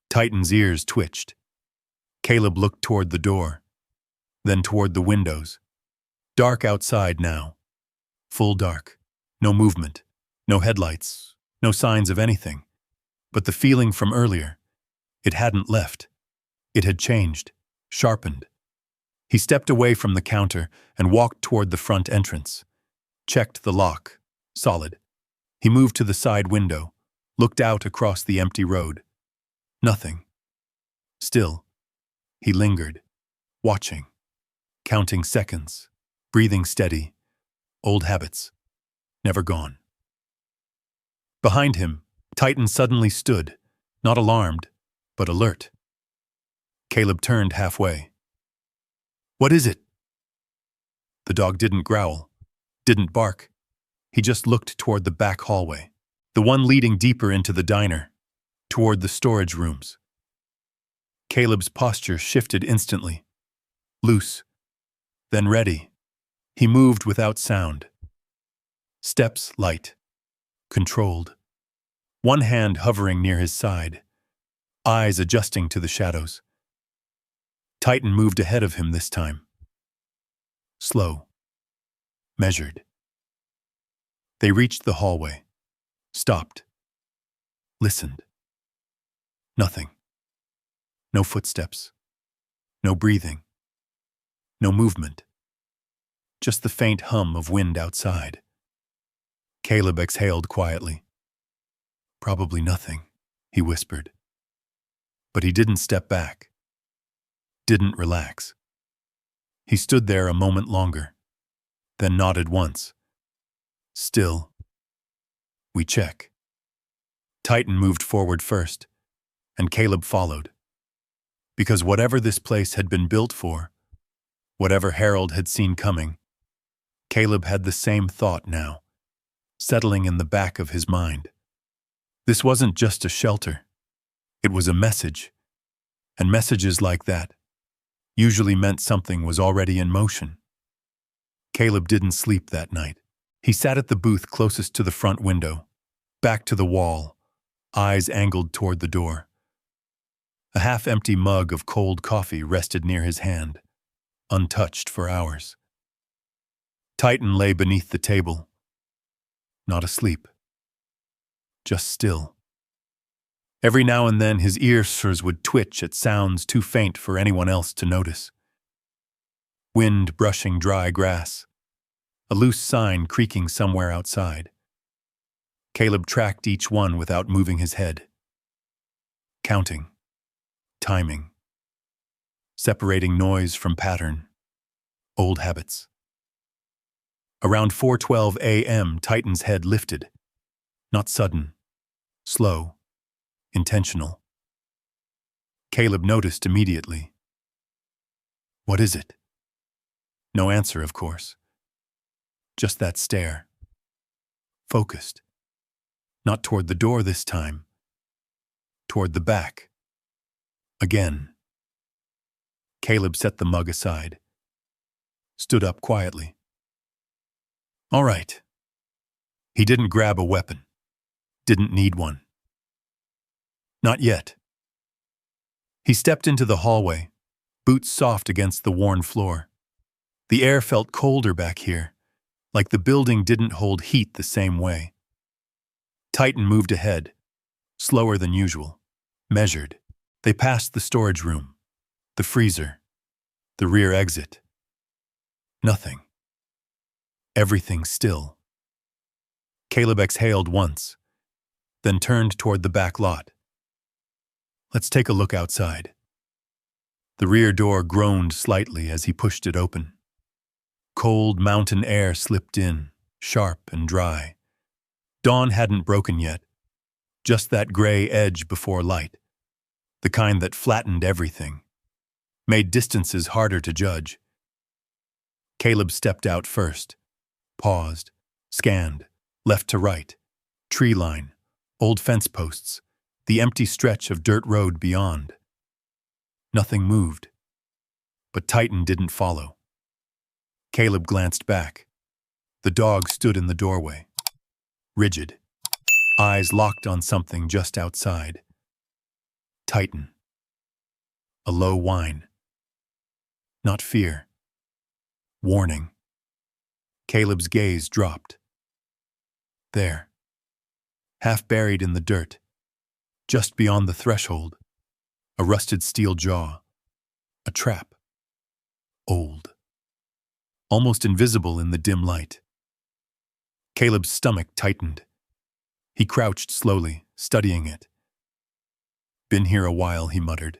Titan's ears twitched. Caleb looked toward the door, then toward the windows. Dark outside now. Full dark. No movement. No headlights. No signs of anything. But the feeling from earlier, it hadn't left. It had changed, sharpened. He stepped away from the counter and walked toward the front entrance. Checked the lock. Solid. He moved to the side window, looked out across the empty road. Nothing. Still, he lingered, watching, counting seconds, breathing steady. Old habits, never gone. Behind him, Titan suddenly stood, not alarmed, but alert. Caleb turned halfway. "What is it?" The dog didn't growl, didn't bark. He just looked toward the back hallway, the one leading deeper into the diner, toward the storage rooms. Caleb's posture shifted instantly. Loose, then ready. He moved without sound. Steps light, controlled. One hand hovering near his side, eyes adjusting to the shadows. Titan moved ahead of him this time. Slow, measured. They reached the hallway, stopped, listened. Nothing. No footsteps. No breathing. No movement. Just the faint hum of wind outside. Caleb exhaled quietly. "Probably nothing," he whispered. But he didn't step back. Didn't relax. He stood there a moment longer, then nodded once. "Still. We check." Titan moved forward first, and Caleb followed. Because whatever this place had been built for, whatever Harold had seen coming, Caleb had the same thought now, settling in the back of his mind. This wasn't just a shelter. It was a message. And messages like that usually meant something was already in motion. Caleb didn't sleep that night. He sat at the booth closest to the front window, back to the wall, eyes angled toward the door. A half-empty mug of cold coffee rested near his hand, untouched for hours. Titan lay beneath the table, not asleep, just still. Every now and then his ears would twitch at sounds too faint for anyone else to notice. Wind brushing dry grass, a loose sign creaking somewhere outside. Caleb tracked each one without moving his head. Counting. Timing. Separating noise from pattern. Old habits. Around 4:12 a.m., Titan's head lifted. Not sudden. Slow. Intentional. Caleb noticed immediately. "What is it?" No answer, of course. Just that stare. Focused. Not toward the door this time. Toward the back. Again. Caleb set the mug aside. Stood up quietly. All right. He didn't grab a weapon. Didn't need one. Not yet. He stepped into the hallway, boots soft against the worn floor. The air felt colder back here, like the building didn't hold heat the same way. Titan moved ahead, slower than usual, measured. They passed the storage room, the freezer, the rear exit. Nothing. Everything still. Caleb exhaled once, then turned toward the back lot. Let's take a look outside. The rear door groaned slightly as he pushed it open. Cold mountain air slipped in, sharp and dry. Dawn hadn't broken yet, just that gray edge before light, the kind that flattened everything, made distances harder to judge. Caleb stepped out first, paused, scanned, left to right, tree line, old fence posts, the empty stretch of dirt road beyond. Nothing moved, but Titan didn't follow. Caleb glanced back. The dog stood in the doorway, rigid, eyes locked on something just outside. Titan. A low whine. Not fear. Warning. Caleb's gaze dropped. There. Half buried in the dirt, just beyond the threshold, a rusted steel jaw. A trap. Old. Almost invisible in the dim light. Caleb's stomach tightened. He crouched slowly, studying it. Been here a while, he muttered.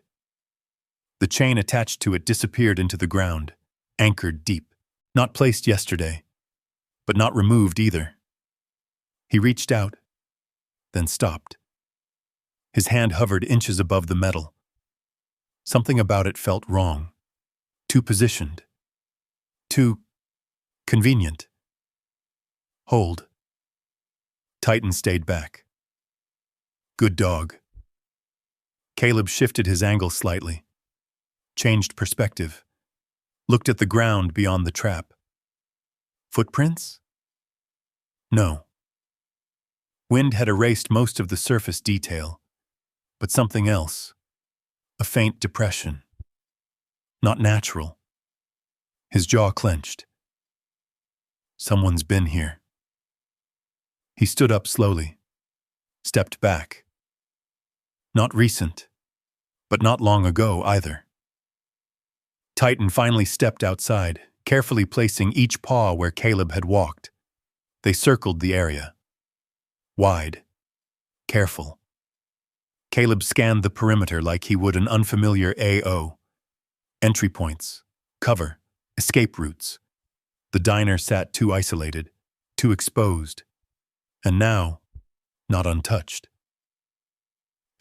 The chain attached to it disappeared into the ground, anchored deep, not placed yesterday, but not removed either. He reached out, then stopped. His hand hovered inches above the metal. Something about it felt wrong, too positioned, too convenient. Hold. Titan stayed back. Good dog. Caleb shifted his angle slightly, changed perspective, looked at the ground beyond the trap. Footprints? No. Wind had erased most of the surface detail, but something else. A faint depression. Not natural. His jaw clenched. Someone's been here. He stood up slowly, stepped back. Not recent, but not long ago either. Titan finally stepped outside, carefully placing each paw where Caleb had walked. They circled the area. Wide. Careful. Caleb scanned the perimeter like he would an unfamiliar AO. Entry points, cover, escape routes. The diner sat too isolated, too exposed, and now, not untouched.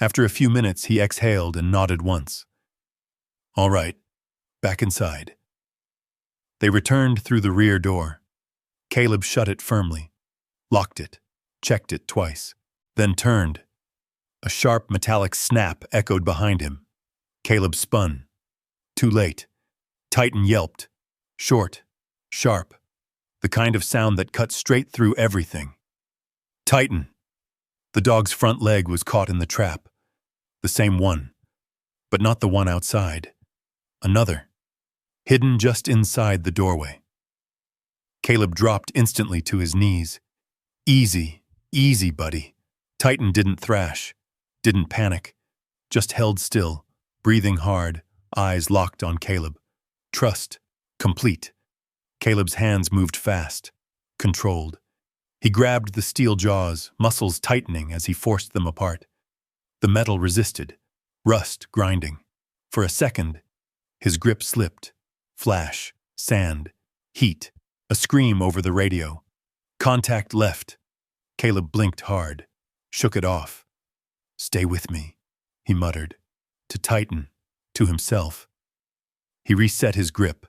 After a few minutes, he exhaled and nodded once. All right, back inside. They returned through the rear door. Caleb shut it firmly, locked it, checked it twice, then turned. A sharp metallic snap echoed behind him. Caleb spun. Too late. Titan yelped. Short, sharp, the kind of sound that cut straight through everything. Titan. The dog's front leg was caught in the trap. The same one, but not the one outside. Another, hidden just inside the doorway. Caleb dropped instantly to his knees. Easy, easy, buddy. Titan didn't thrash, didn't panic, just held still, breathing hard, eyes locked on Caleb. Trust, complete. Caleb's hands moved fast, controlled. He grabbed the steel jaws, muscles tightening as he forced them apart. The metal resisted, rust grinding. For a second, his grip slipped. Flash, sand, heat, a scream over the radio. Contact left. Caleb blinked hard, shook it off. Stay with me, he muttered. To Titan, to himself. He reset his grip,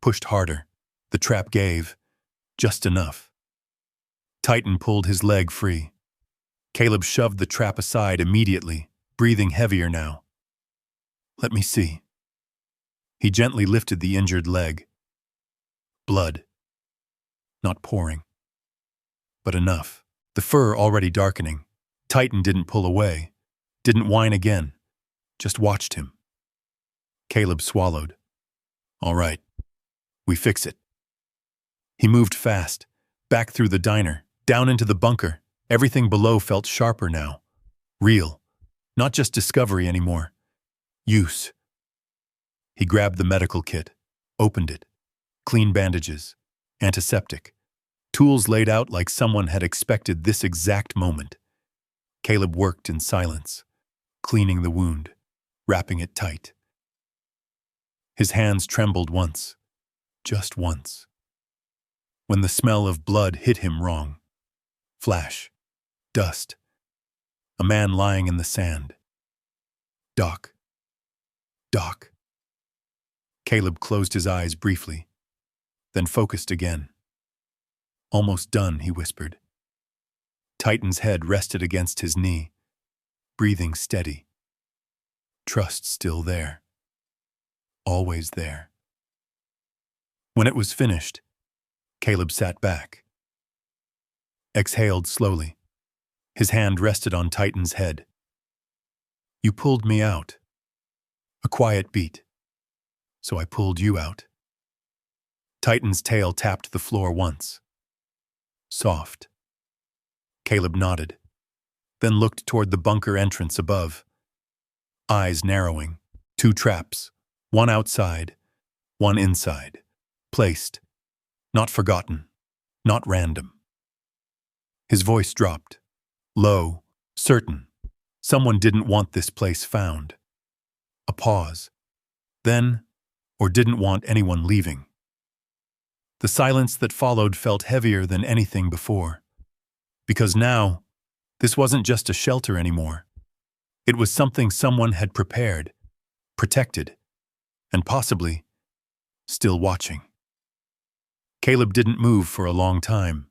pushed harder. The trap gave, just enough. Titan pulled his leg free. Caleb shoved the trap aside immediately, breathing heavier now. Let me see. He gently lifted the injured leg. Blood. Not pouring. But enough. The fur already darkening. Titan didn't pull away, didn't whine again, just watched him. Caleb swallowed. All right. We fix it. He moved fast, back through the diner, down into the bunker. Everything below felt sharper now. Real. Not just discovery anymore. Use. He grabbed the medical kit, opened it. Clean bandages, antiseptic. Tools laid out like someone had expected this exact moment. Caleb worked in silence, cleaning the wound, wrapping it tight. His hands trembled once, just once. When the smell of blood hit him wrong. Flash. Dust. A man lying in the sand. Doc. Doc. Caleb closed his eyes briefly, then focused again. Almost done, he whispered. Titan's head rested against his knee, breathing steady. Trust still there. Always there. When it was finished, Caleb sat back, exhaled slowly. His hand rested on Titan's head. You pulled me out. A quiet beat. So I pulled you out. Titan's tail tapped the floor once. Soft. Caleb nodded, then looked toward the bunker entrance above. Eyes narrowing. 2 traps. One outside, one inside. Placed. Not forgotten. Not random. His voice dropped. Low. Certain. Someone didn't want this place found. A pause. Then, or didn't want anyone leaving. The silence that followed felt heavier than anything before. Because now, this wasn't just a shelter anymore. It was something someone had prepared, protected, and possibly still watching. Caleb didn't move for a long time.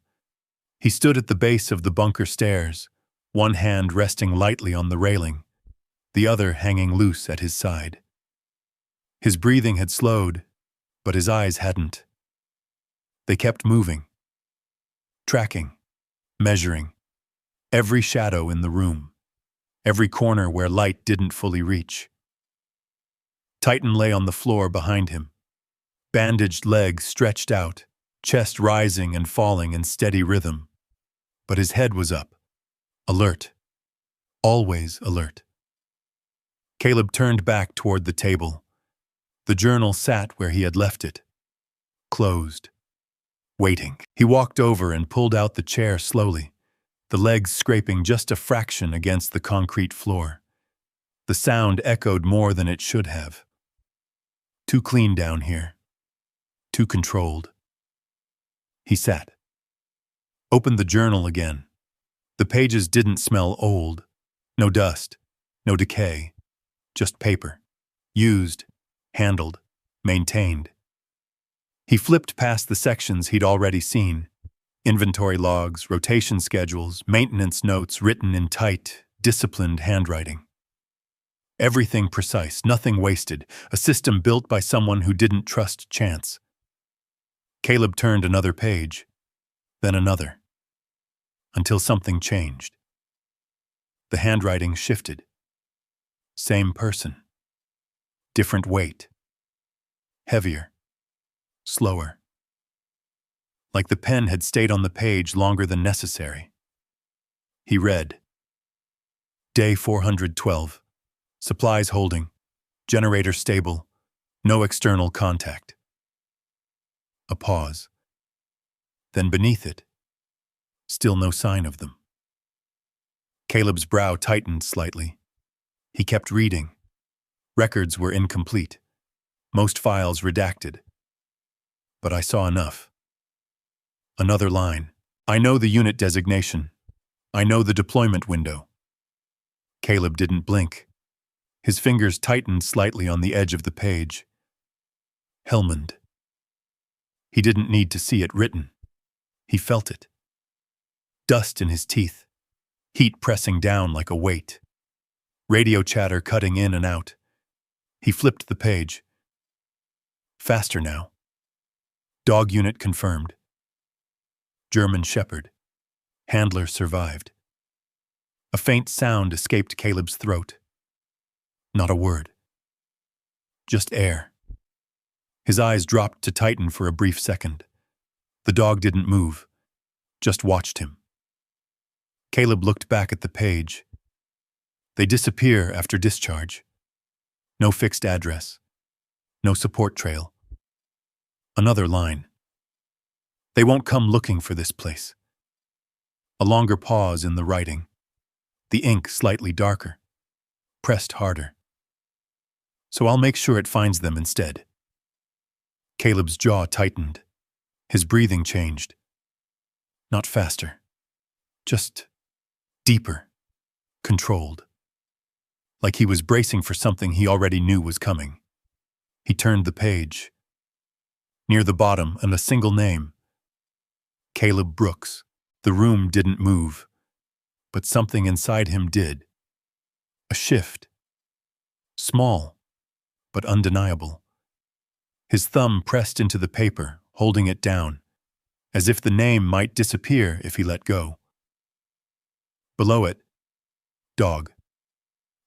He stood at the base of the bunker stairs, one hand resting lightly on the railing, the other hanging loose at his side. His breathing had slowed, but his eyes hadn't. They kept moving, tracking, measuring, every shadow in the room, every corner where light didn't fully reach. Titan lay on the floor behind him, bandaged legs stretched out, chest rising and falling in steady rhythm. But his head was up, alert, always alert. Caleb turned back toward the table. The journal sat where he had left it, closed, waiting. He walked over and pulled out the chair slowly, the legs scraping just a fraction against the concrete floor. The sound echoed more than it should have. Too clean down here. Too controlled. He sat. Opened the journal again. The pages didn't smell old. No dust. No decay. Just paper. Used. Handled. Maintained. He flipped past the sections he'd already seen. Inventory logs, rotation schedules, maintenance notes written in tight, disciplined handwriting. Everything precise, nothing wasted, a system built by someone who didn't trust chance. Caleb turned another page, then another, until something changed. The handwriting shifted. Same person. Different weight. Heavier. Slower. Like the pen had stayed on the page longer than necessary. He read. Day 412. Supplies holding. Generator stable. No external contact. A pause. Then beneath it, still no sign of them. Caleb's brow tightened slightly. He kept reading. Records were incomplete. Most files redacted. But I saw enough. Another line. I know the unit designation. I know the deployment window. Caleb didn't blink. His fingers tightened slightly on the edge of the page. Helmand. He didn't need to see it written. He felt it. Dust in his teeth. Heat pressing down like a weight. Radio chatter cutting in and out. He flipped the page. Faster now. Dog unit confirmed. German Shepherd. Handler survived. A faint sound escaped Caleb's throat. Not a word. Just air. His eyes dropped to Titan for a brief second. The dog didn't move, just watched him. Caleb looked back at the page. They disappear after discharge. No fixed address. No support trail. Another line. They won't come looking for this place. A longer pause in the writing. The ink slightly darker. Pressed harder. So I'll make sure it finds them instead. Caleb's jaw tightened. His breathing changed. Not faster. Just deeper. Controlled. Like he was bracing for something he already knew was coming. He turned the page. Near the bottom, and a single name. Caleb Brooks. The room didn't move, but something inside him did. A shift. Small, but undeniable. His thumb pressed into the paper, holding it down, as if the name might disappear if he let go. Below it, dog.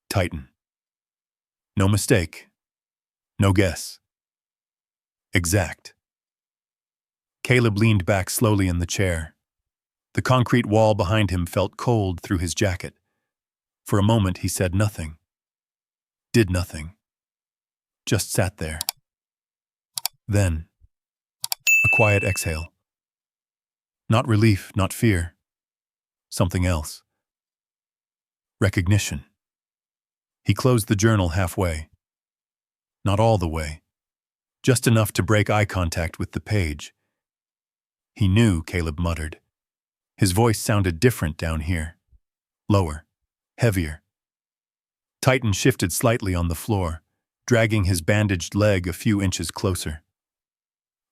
Titan. No mistake. No guess. Exact. Caleb leaned back slowly in the chair. The concrete wall behind him felt cold through his jacket. For a moment he said nothing. Did nothing. Just sat there. Then, a quiet exhale. Not relief, not fear. Something else. Recognition. He closed the journal halfway. Not all the way. Just enough to break eye contact with the page. He knew, Caleb muttered. His voice sounded different down here. Lower. Heavier. Titan shifted slightly on the floor, dragging his bandaged leg a few inches closer.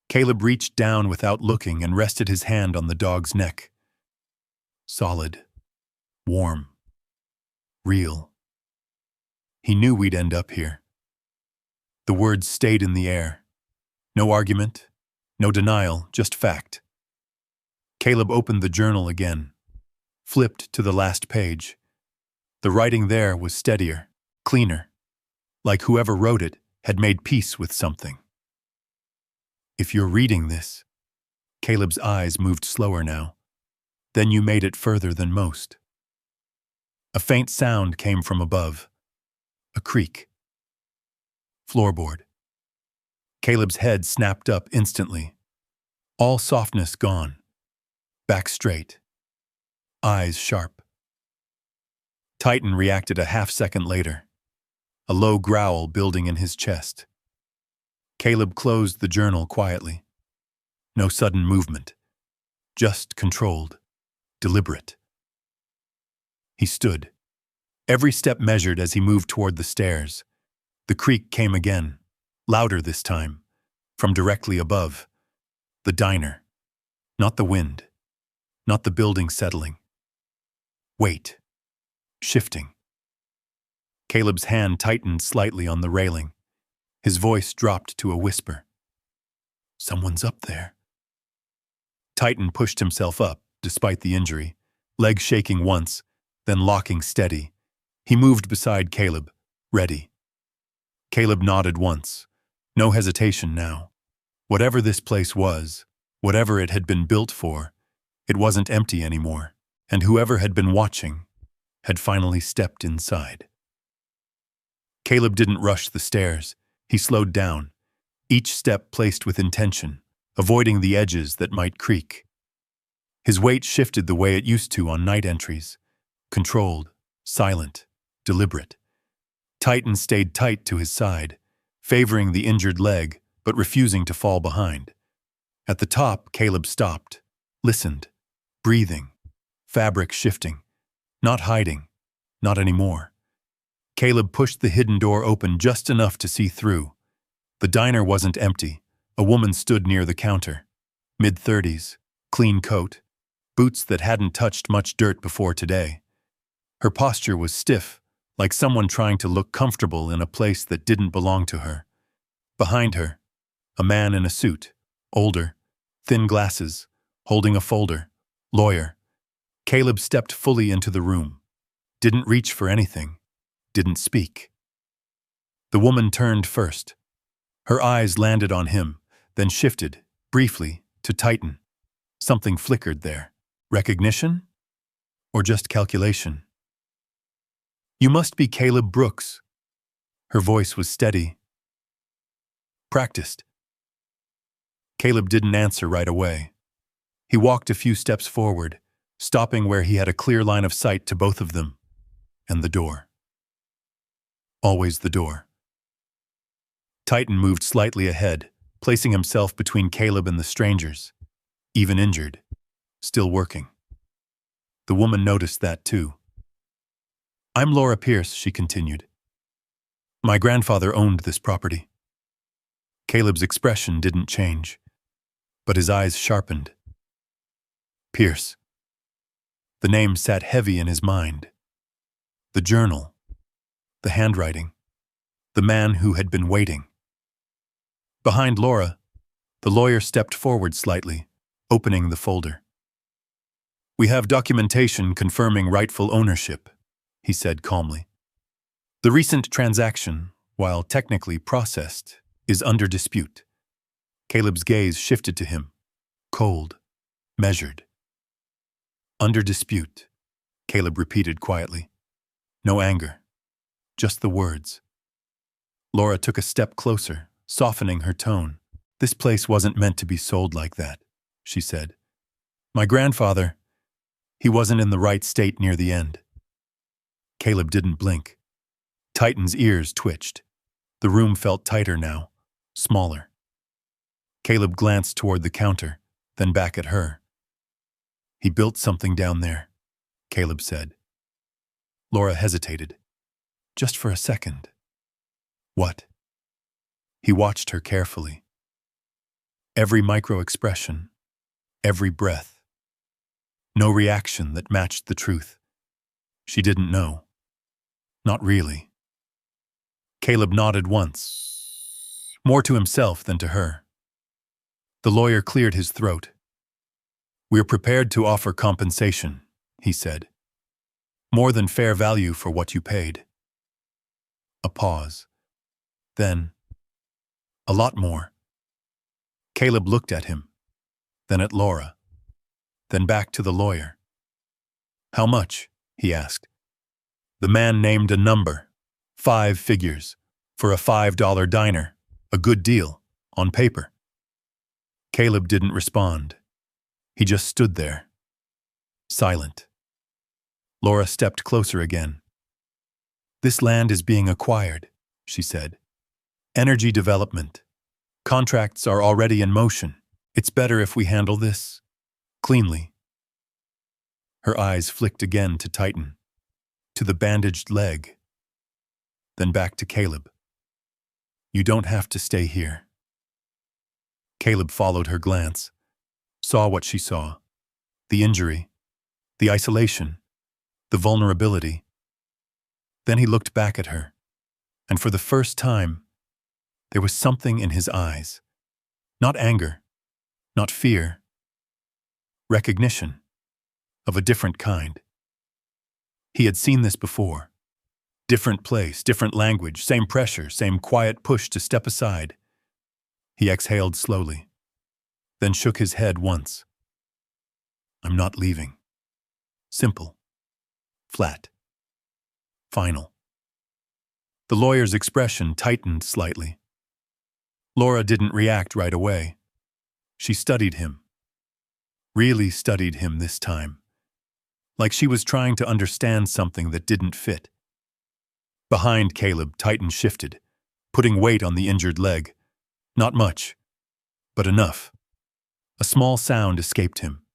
Caleb reached down without looking and rested his hand on the dog's neck. Solid. Warm. Real. He knew we'd end up here. The words stayed in the air. No argument, no denial, just fact. Caleb opened the journal again, flipped to the last page. The writing there was steadier, cleaner, like whoever wrote it had made peace with something. If you're reading this, Caleb's eyes moved slower now, then you made it further than most. A faint sound came from above. A creak. Floorboard. Caleb's head snapped up instantly. All softness gone. Back straight. Eyes sharp. Titan reacted a half-second later, a low growl building in his chest. Caleb closed the journal quietly. No sudden movement. Just controlled. Deliberate. He stood. Every step measured as he moved toward the stairs. The creak came again, louder this time, from directly above. The diner. Not the wind. Not the building settling. Weight. Shifting. Caleb's hand tightened slightly on the railing. His voice dropped to a whisper. Someone's up there. Titan pushed himself up, despite the injury, leg shaking once, then locking steady. He moved beside Caleb, ready. Caleb nodded once. No hesitation now. Whatever this place was, whatever it had been built for, it wasn't empty anymore, and whoever had been watching had finally stepped inside. Caleb didn't rush the stairs. He slowed down, each step placed with intention, avoiding the edges that might creak. His weight shifted the way it used to on night entries, controlled, silent, deliberate. Titan stayed tight to his side, favoring the injured leg but refusing to fall behind. At the top, Caleb stopped, listened, breathing, fabric shifting, not hiding, not anymore. Caleb pushed the hidden door open just enough to see through. The diner wasn't empty. A woman stood near the counter, mid-30s, clean coat, boots that hadn't touched much dirt before today. Her posture was stiff, like someone trying to look comfortable in a place that didn't belong to her. Behind her, a man in a suit, older, thin glasses, holding a folder, lawyer. Caleb stepped fully into the room, didn't reach for anything, didn't speak. The woman turned first. Her eyes landed on him, then shifted, briefly, to Titan. Something flickered there. Recognition? Or just calculation? You must be Caleb Brooks. Her voice was steady. Practiced. Caleb didn't answer right away. He walked a few steps forward, stopping where he had a clear line of sight to both of them, and the door. Always the door. Titan moved slightly ahead, placing himself between Caleb and the strangers, even injured, still working. The woman noticed that too. I'm Laura Pierce, she continued. My grandfather owned this property. Caleb's expression didn't change, but his eyes sharpened. Pierce. The name sat heavy in his mind. The journal, the handwriting, the man who had been waiting. Behind Laura, the lawyer stepped forward slightly, opening the folder. "We have documentation confirming rightful ownership," he said calmly. "The recent transaction, while technically processed, is under dispute." Caleb's gaze shifted to him, cold, measured. "Under dispute," Caleb repeated quietly. No anger, just the words. Laura took a step closer, softening her tone. "This place wasn't meant to be sold like that," she said. "My grandfather, he wasn't in the right state near the end." Caleb didn't blink. Titan's ears twitched. The room felt tighter now, smaller. Caleb glanced toward the counter, then back at her. "He built something down there," Caleb said. Laura hesitated. Just for a second. "What?" He watched her carefully. Every micro-expression, every breath. No reaction that matched the truth. She didn't know. Not really. Caleb nodded once, more to himself than to her. The lawyer cleared his throat. "We're prepared to offer compensation," he said. "More than fair value for what you paid." A pause. Then, "A lot more." Caleb looked at him, then at Laura, then back to the lawyer. "How much?" he asked. The man named a number, 5 figures, for a $5 diner, a good deal, on paper. Caleb didn't respond. He just stood there, silent. Laura stepped closer again. "This land is being acquired," she said. "Energy development. Contracts are already in motion. It's better if we handle this cleanly." Her eyes flicked again to Titan, to the bandaged leg, then back to Caleb. "You don't have to stay here." Caleb followed her glance, saw what she saw, the injury, the isolation, the vulnerability. Then he looked back at her, and for the first time, there was something in his eyes. Not anger, not fear. Recognition, of a different kind. He had seen this before. Different place, different language, same pressure, same quiet push to step aside. He exhaled slowly, then shook his head once. "I'm not leaving." Simple. Flat. Final. The lawyer's expression tightened slightly. Laura didn't react right away. She studied him. Really studied him this time. Like she was trying to understand something that didn't fit. Behind Caleb, Titan shifted, putting weight on the injured leg. Not much, but enough. A small sound escaped him.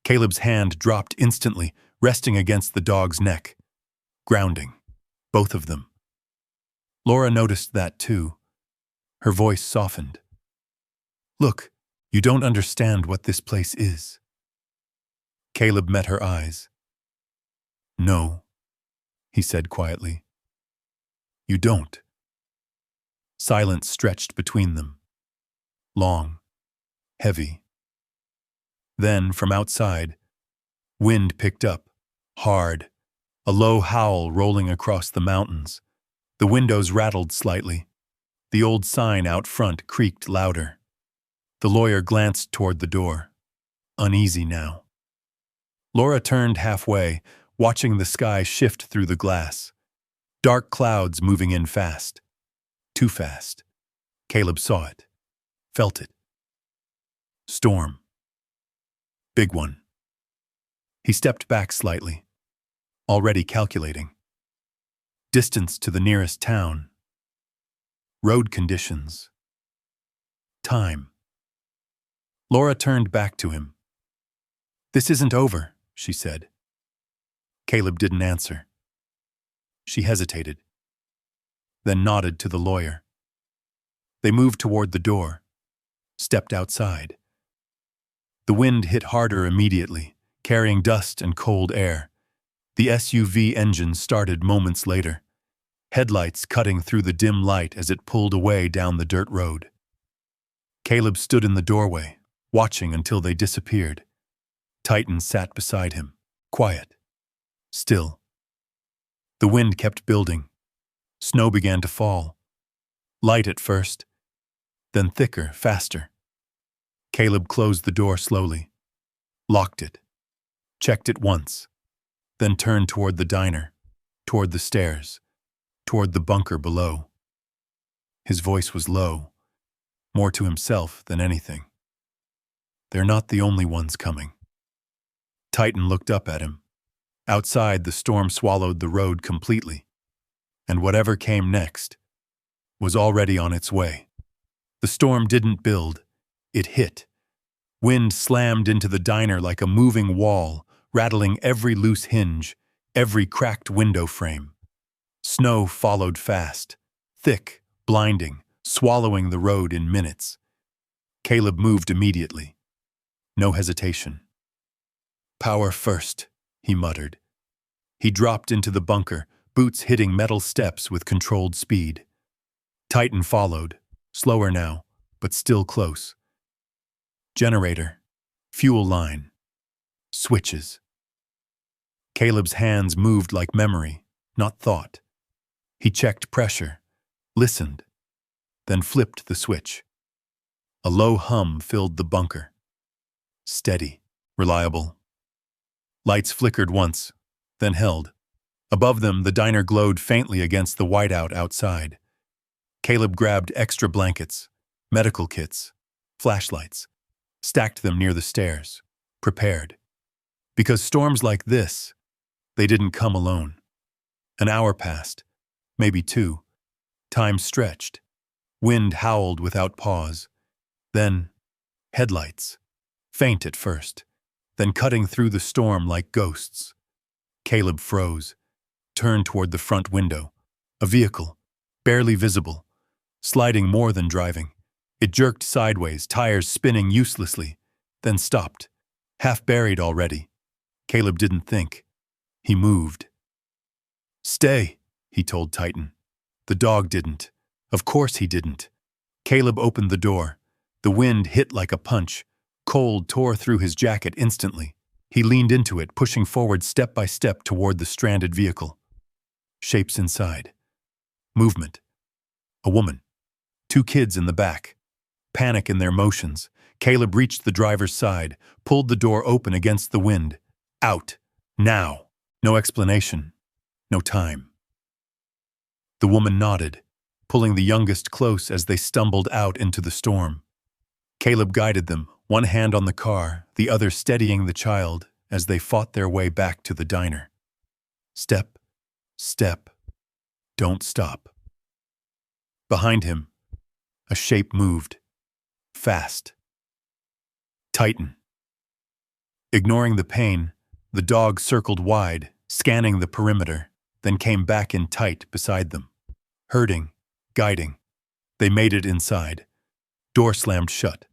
Caleb's hand dropped instantly, resting against the dog's neck. Grounding. Both of them. Laura noticed that too. Her voice softened. "Look, you don't understand what this place is." Caleb met her eyes. "No," he said quietly. "You don't." Silence stretched between them. Long. Heavy. Then, from outside, wind picked up, hard, a low howl rolling across the mountains. The windows rattled slightly. The old sign out front creaked louder. The lawyer glanced toward the door, uneasy now. Laura turned halfway, watching the sky shift through the glass. Dark clouds moving in fast. Too fast. Caleb saw it, felt it. Storm. Big one. He stepped back slightly, already calculating. Distance to the nearest town. Road conditions. Time. Laura turned back to him. "This isn't over," she said. Caleb didn't answer. She hesitated, then nodded to the lawyer. They moved toward the door, stepped outside. The wind hit harder immediately, carrying dust and cold air. The SUV engine started moments later, headlights cutting through the dim light as it pulled away down the dirt road. Caleb stood in the doorway, watching until they disappeared. Titan sat beside him, quiet, still. The wind kept building. Snow began to fall. Light at first, then thicker, faster. Caleb closed the door slowly, locked it, checked it once, then turned toward the diner, toward the stairs, toward the bunker below. His voice was low, more to himself than anything. They're not the only ones coming. Titan looked up at him. Outside, the storm swallowed the road completely, and whatever came next was already on its way. The storm didn't build, it hit. Wind slammed into the diner like a moving wall, rattling every loose hinge, every cracked window frame. Snow followed fast, thick, blinding, swallowing the road in minutes. Caleb moved immediately. No hesitation. "Power first," he muttered. He dropped into the bunker, boots hitting metal steps with controlled speed. Titan followed, slower now, but still close. Generator, fuel line, switches. Caleb's hands moved like memory, not thought. He checked pressure, listened, then flipped the switch. A low hum filled the bunker. Steady, reliable. Lights flickered once, then held. Above them, the diner glowed faintly against the whiteout outside. Caleb grabbed extra blankets, medical kits, flashlights, stacked them near the stairs, prepared. Because storms like this, they didn't come alone. An hour passed, maybe two. Time stretched. Wind howled without pause. Then, headlights. Faint at first, then cutting through the storm like ghosts. Caleb froze, turned toward the front window. A vehicle, barely visible, sliding more than driving. It jerked sideways, tires spinning uselessly, then stopped, half buried already. Caleb didn't think. He moved. "Stay," he told Titan. The dog didn't. Of course he didn't. Caleb opened the door. The wind hit like a punch. Cold tore through his jacket instantly. He leaned into it, pushing forward step by step toward the stranded vehicle. Shapes inside. Movement. A woman. Two kids in the back. Panic in their motions. Caleb reached the driver's side, pulled the door open against the wind. Out. Now. No explanation. No time. The woman nodded, pulling the youngest close as they stumbled out into the storm. Caleb guided them, one hand on the car, the other steadying the child as they fought their way back to the diner. Step, step, don't stop. Behind him, a shape moved. Fast. Titan. Ignoring the pain, the dog circled wide, scanning the perimeter, then came back in tight beside them. Herding, guiding. They made it inside. Door slammed shut.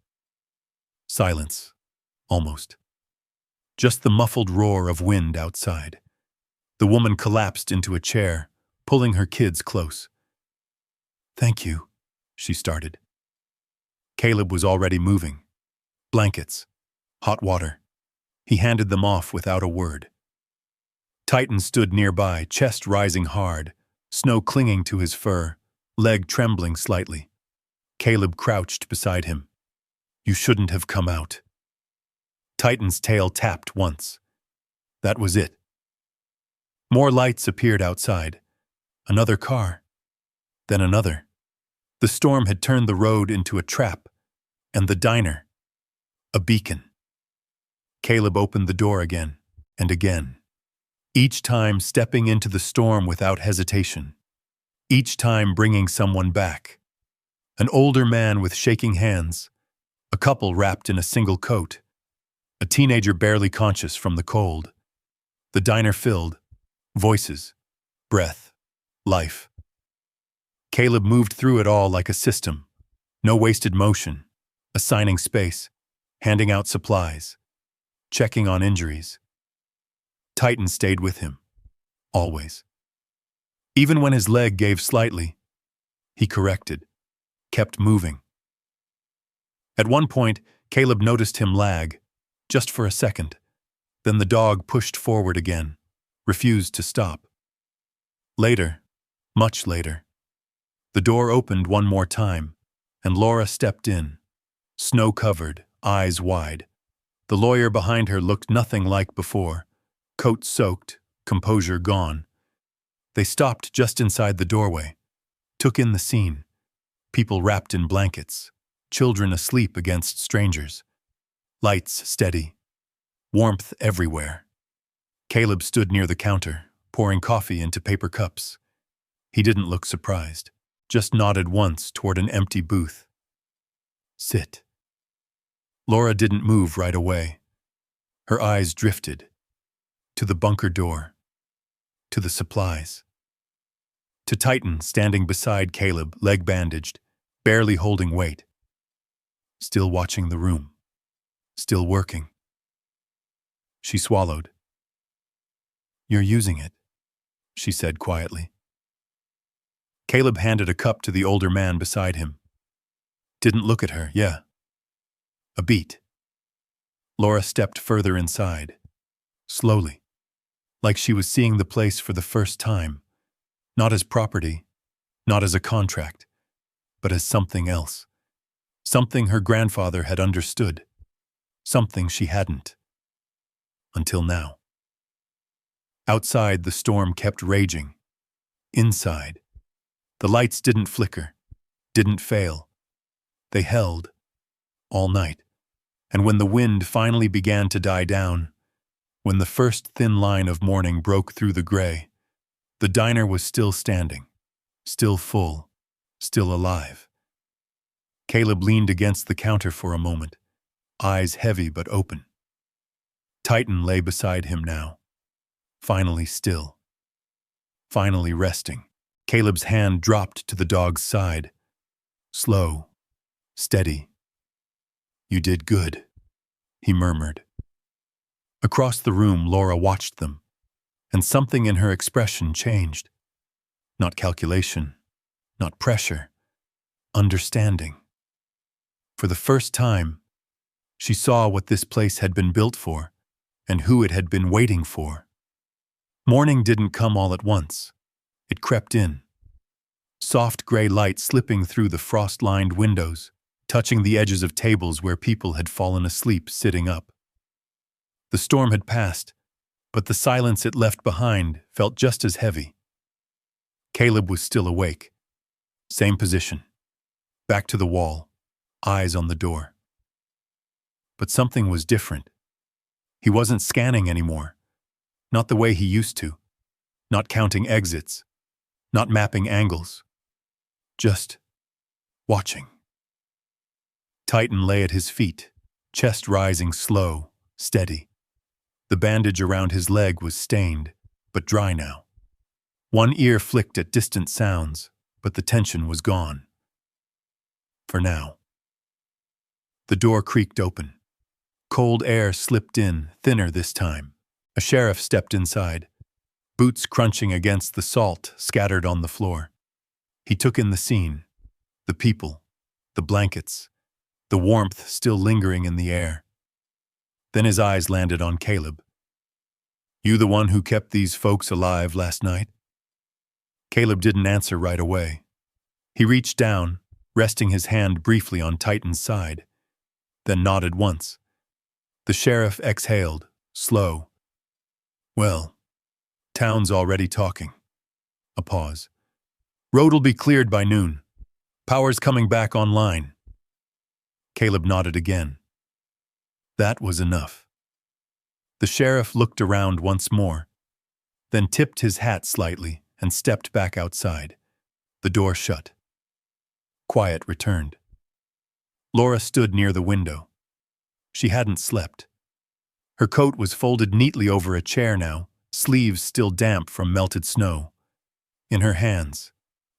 Silence. Almost. Just the muffled roar of wind outside. The woman collapsed into a chair, pulling her kids close. "Thank you," she started. Caleb was already moving. Blankets. Hot water. He handed them off without a word. Titan stood nearby, chest rising hard, snow clinging to his fur, leg trembling slightly. Caleb crouched beside him. "You shouldn't have come out." Titan's tail tapped once. That was it. More lights appeared outside. Another car. Then another. The storm had turned the road into a trap, and the diner, a beacon. Caleb opened the door again, and again. Each time stepping into the storm without hesitation. Each time bringing someone back. An older man with shaking hands. A couple wrapped in a single coat. A teenager barely conscious from the cold. The diner filled. Voices. Breath. Life. Caleb moved through it all like a system. No wasted motion. Assigning space. Handing out supplies. Checking on injuries. Titan stayed with him. Always. Even when his leg gave slightly, he corrected. Kept moving. At one point, Caleb noticed him lag, just for a second. Then the dog pushed forward again, refused to stop. Later, much later, the door opened one more time, and Laura stepped in, snow-covered, eyes wide. The lawyer behind her looked nothing like before, coat soaked, composure gone. They stopped just inside the doorway, took in the scene. People wrapped in blankets, children asleep against strangers. Lights steady, warmth everywhere. Caleb stood near the counter, pouring coffee into paper cups. He didn't look surprised, just nodded once toward an empty booth. Sit. Laura didn't move right away. Her eyes drifted to the bunker door, to the supplies, to Titan standing beside Caleb, leg bandaged, barely holding weight. Still watching the room, still working. She swallowed. You're using it, she said quietly. Caleb handed a cup to the older man beside him. Didn't look at her, yeah. A beat. Laura stepped further inside, slowly, like she was seeing the place for the first time, not as property, not as a contract, but as something else. Something her grandfather had understood, something she hadn't. Until now. Outside, the storm kept raging. Inside, the lights didn't flicker, didn't fail. They held, all night. And when the wind finally began to die down, when the first thin line of morning broke through the gray, the diner was still standing, still full, still alive. Caleb leaned against the counter for a moment, eyes heavy but open. Titan lay beside him now, finally still, finally resting. Caleb's hand dropped to the dog's side, slow, steady. You did good, he murmured. Across the room, Laura watched them, and something in her expression changed. Not calculation, not pressure, understanding. For the first time, she saw what this place had been built for, and who it had been waiting for. Morning didn't come all at once. It crept in. Soft gray light slipping through the frost-lined windows, touching the edges of tables where people had fallen asleep sitting up. The storm had passed, but the silence it left behind felt just as heavy. Caleb was still awake. Same position. Back to the wall, eyes on the door. But something was different. He wasn't scanning anymore. Not the way he used to. Not counting exits. Not mapping angles. Just watching. Titan lay at his feet, chest rising slow, steady. The bandage around his leg was stained, but dry now. One ear flicked at distant sounds, but the tension was gone. For now. The door creaked open. Cold air slipped in, thinner this time. A sheriff stepped inside, boots crunching against the salt scattered on the floor. He took in the scene, the people, the blankets, the warmth still lingering in the air. Then his eyes landed on Caleb. You the one who kept these folks alive last night? Caleb didn't answer right away. He reached down, resting his hand briefly on Titan's side, then nodded once. The sheriff exhaled, slow. Well, town's already talking. A pause. Road'll be cleared by noon. Power's coming back online. Caleb nodded again. That was enough. The sheriff looked around once more, then tipped his hat slightly and stepped back outside. The door shut. Quiet returned. Laura stood near the window. She hadn't slept. Her coat was folded neatly over a chair now, sleeves still damp from melted snow. In her hands,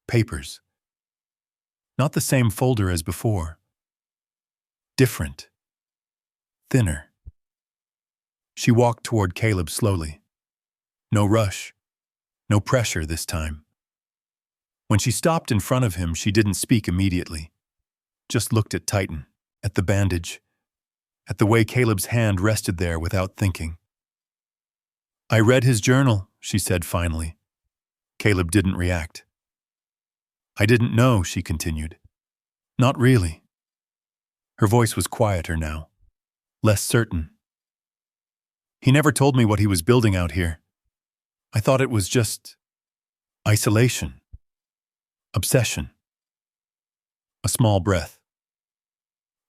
papers. Not the same folder as before. Different. Thinner. She walked toward Caleb slowly. No rush. No pressure this time. When she stopped in front of him, she didn't speak immediately. Just looked at Titan, at the bandage, at the way Caleb's hand rested there without thinking. "I read his journal," she said finally. Caleb didn't react. "I didn't know," she continued. "Not really." Her voice was quieter now, less certain. "He never told me what he was building out here. I thought it was just isolation, obsession." A small breath.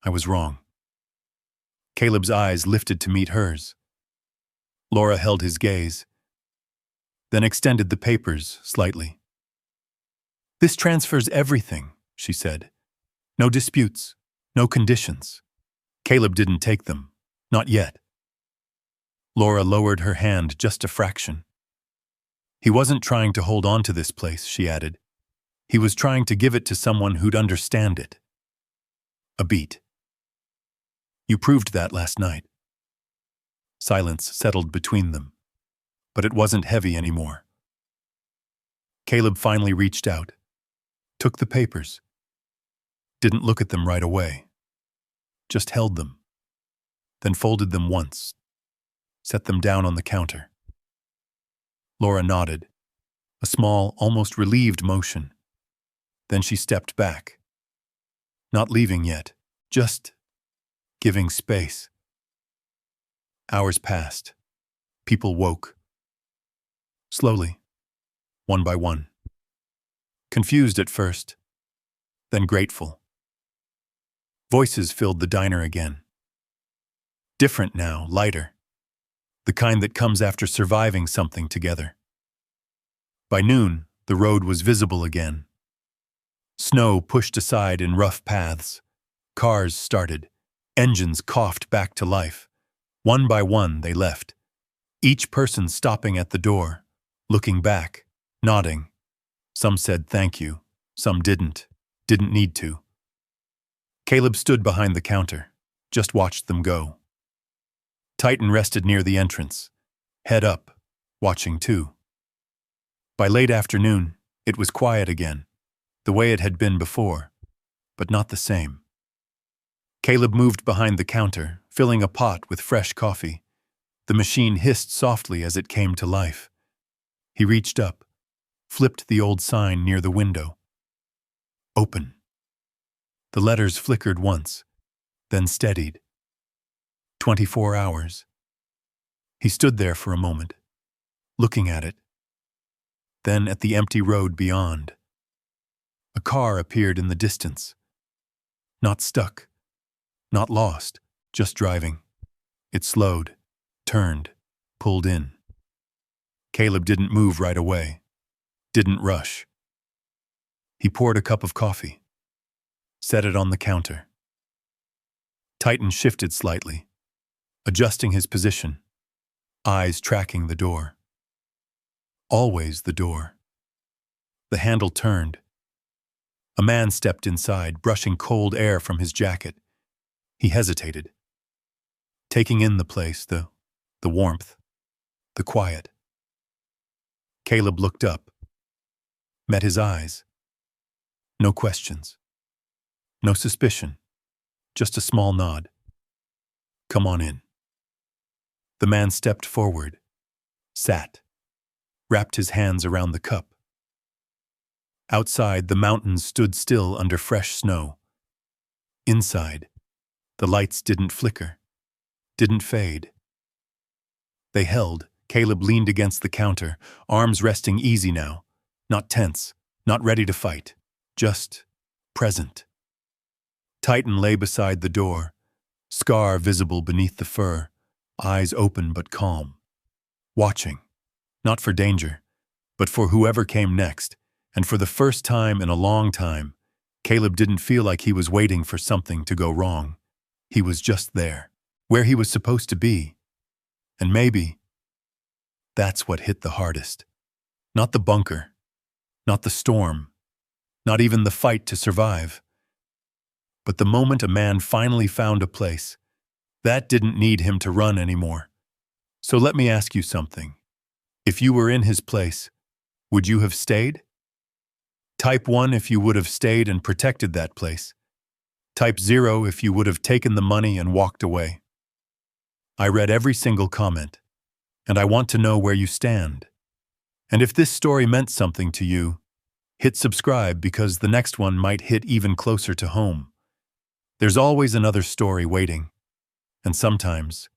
I was wrong. Caleb's eyes lifted to meet hers. Laura held his gaze, then extended the papers slightly. "This transfers everything," she said. "No disputes, no conditions." Caleb didn't take them. Not yet. Laura lowered her hand just a fraction. "He wasn't trying to hold on to this place," she added. "He was trying to give it to someone who'd understand it." A beat. "You proved that last night." Silence settled between them, but it wasn't heavy anymore. Caleb finally reached out, took the papers, didn't look at them right away, just held them, then folded them once, set them down on the counter. Laura nodded, a small, almost relieved motion. Then she stepped back. Not leaving yet, just giving space. Hours passed. People woke. Slowly, one by one. Confused at first, then grateful. Voices filled the diner again. Different now, lighter. The kind that comes after surviving something together. By noon, the road was visible again. Snow pushed aside in rough paths. Cars started. Engines coughed back to life. One by one, they left. Each person stopping at the door, looking back, nodding. Some said thank you. Some didn't need to. Caleb stood behind the counter, just watched them go. Titan rested near the entrance, head up, watching too. By late afternoon, it was quiet again, the way it had been before, but not the same. Caleb moved behind the counter, filling a pot with fresh coffee. The machine hissed softly as it came to life. He reached up, flipped the old sign near the window. Open. The letters flickered once, then steadied. 24 hours. He stood there for a moment, looking at it. Then at the empty road beyond. A car appeared in the distance. Not stuck, not lost, just driving. It slowed, turned, pulled in. Caleb didn't move right away, didn't rush. He poured a cup of coffee, set it on the counter. Titan shifted slightly, adjusting his position, eyes tracking the door. Always the door. The handle turned. A man stepped inside, brushing cold air from his jacket. He hesitated, taking in the place, the warmth, the quiet. Caleb looked up, met his eyes. No questions, no suspicion, just a small nod. Come on in. The man stepped forward, sat, wrapped his hands around the cup. Outside, the mountains stood still under fresh snow. Inside, the lights didn't flicker, didn't fade. They held. Caleb leaned against the counter, arms resting easy now, not tense, not ready to fight, just present. Titan lay beside the door, scar visible beneath the fur, eyes open but calm. Watching, not for danger, but for whoever came next, and for the first time in a long time, Caleb didn't feel like he was waiting for something to go wrong. He was just there, where he was supposed to be. And maybe that's what hit the hardest. Not the bunker, not the storm, not even the fight to survive. But the moment a man finally found a place, that didn't need him to run anymore. So let me ask you something. If you were in his place, would you have stayed? Type 1 if you would have stayed and protected that place. Type 0 if you would have taken the money and walked away. I read every single comment, and I want to know where you stand. And if this story meant something to you, hit subscribe because the next one might hit even closer to home. There's always another story waiting, and sometimes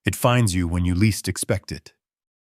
it finds you when you least expect it.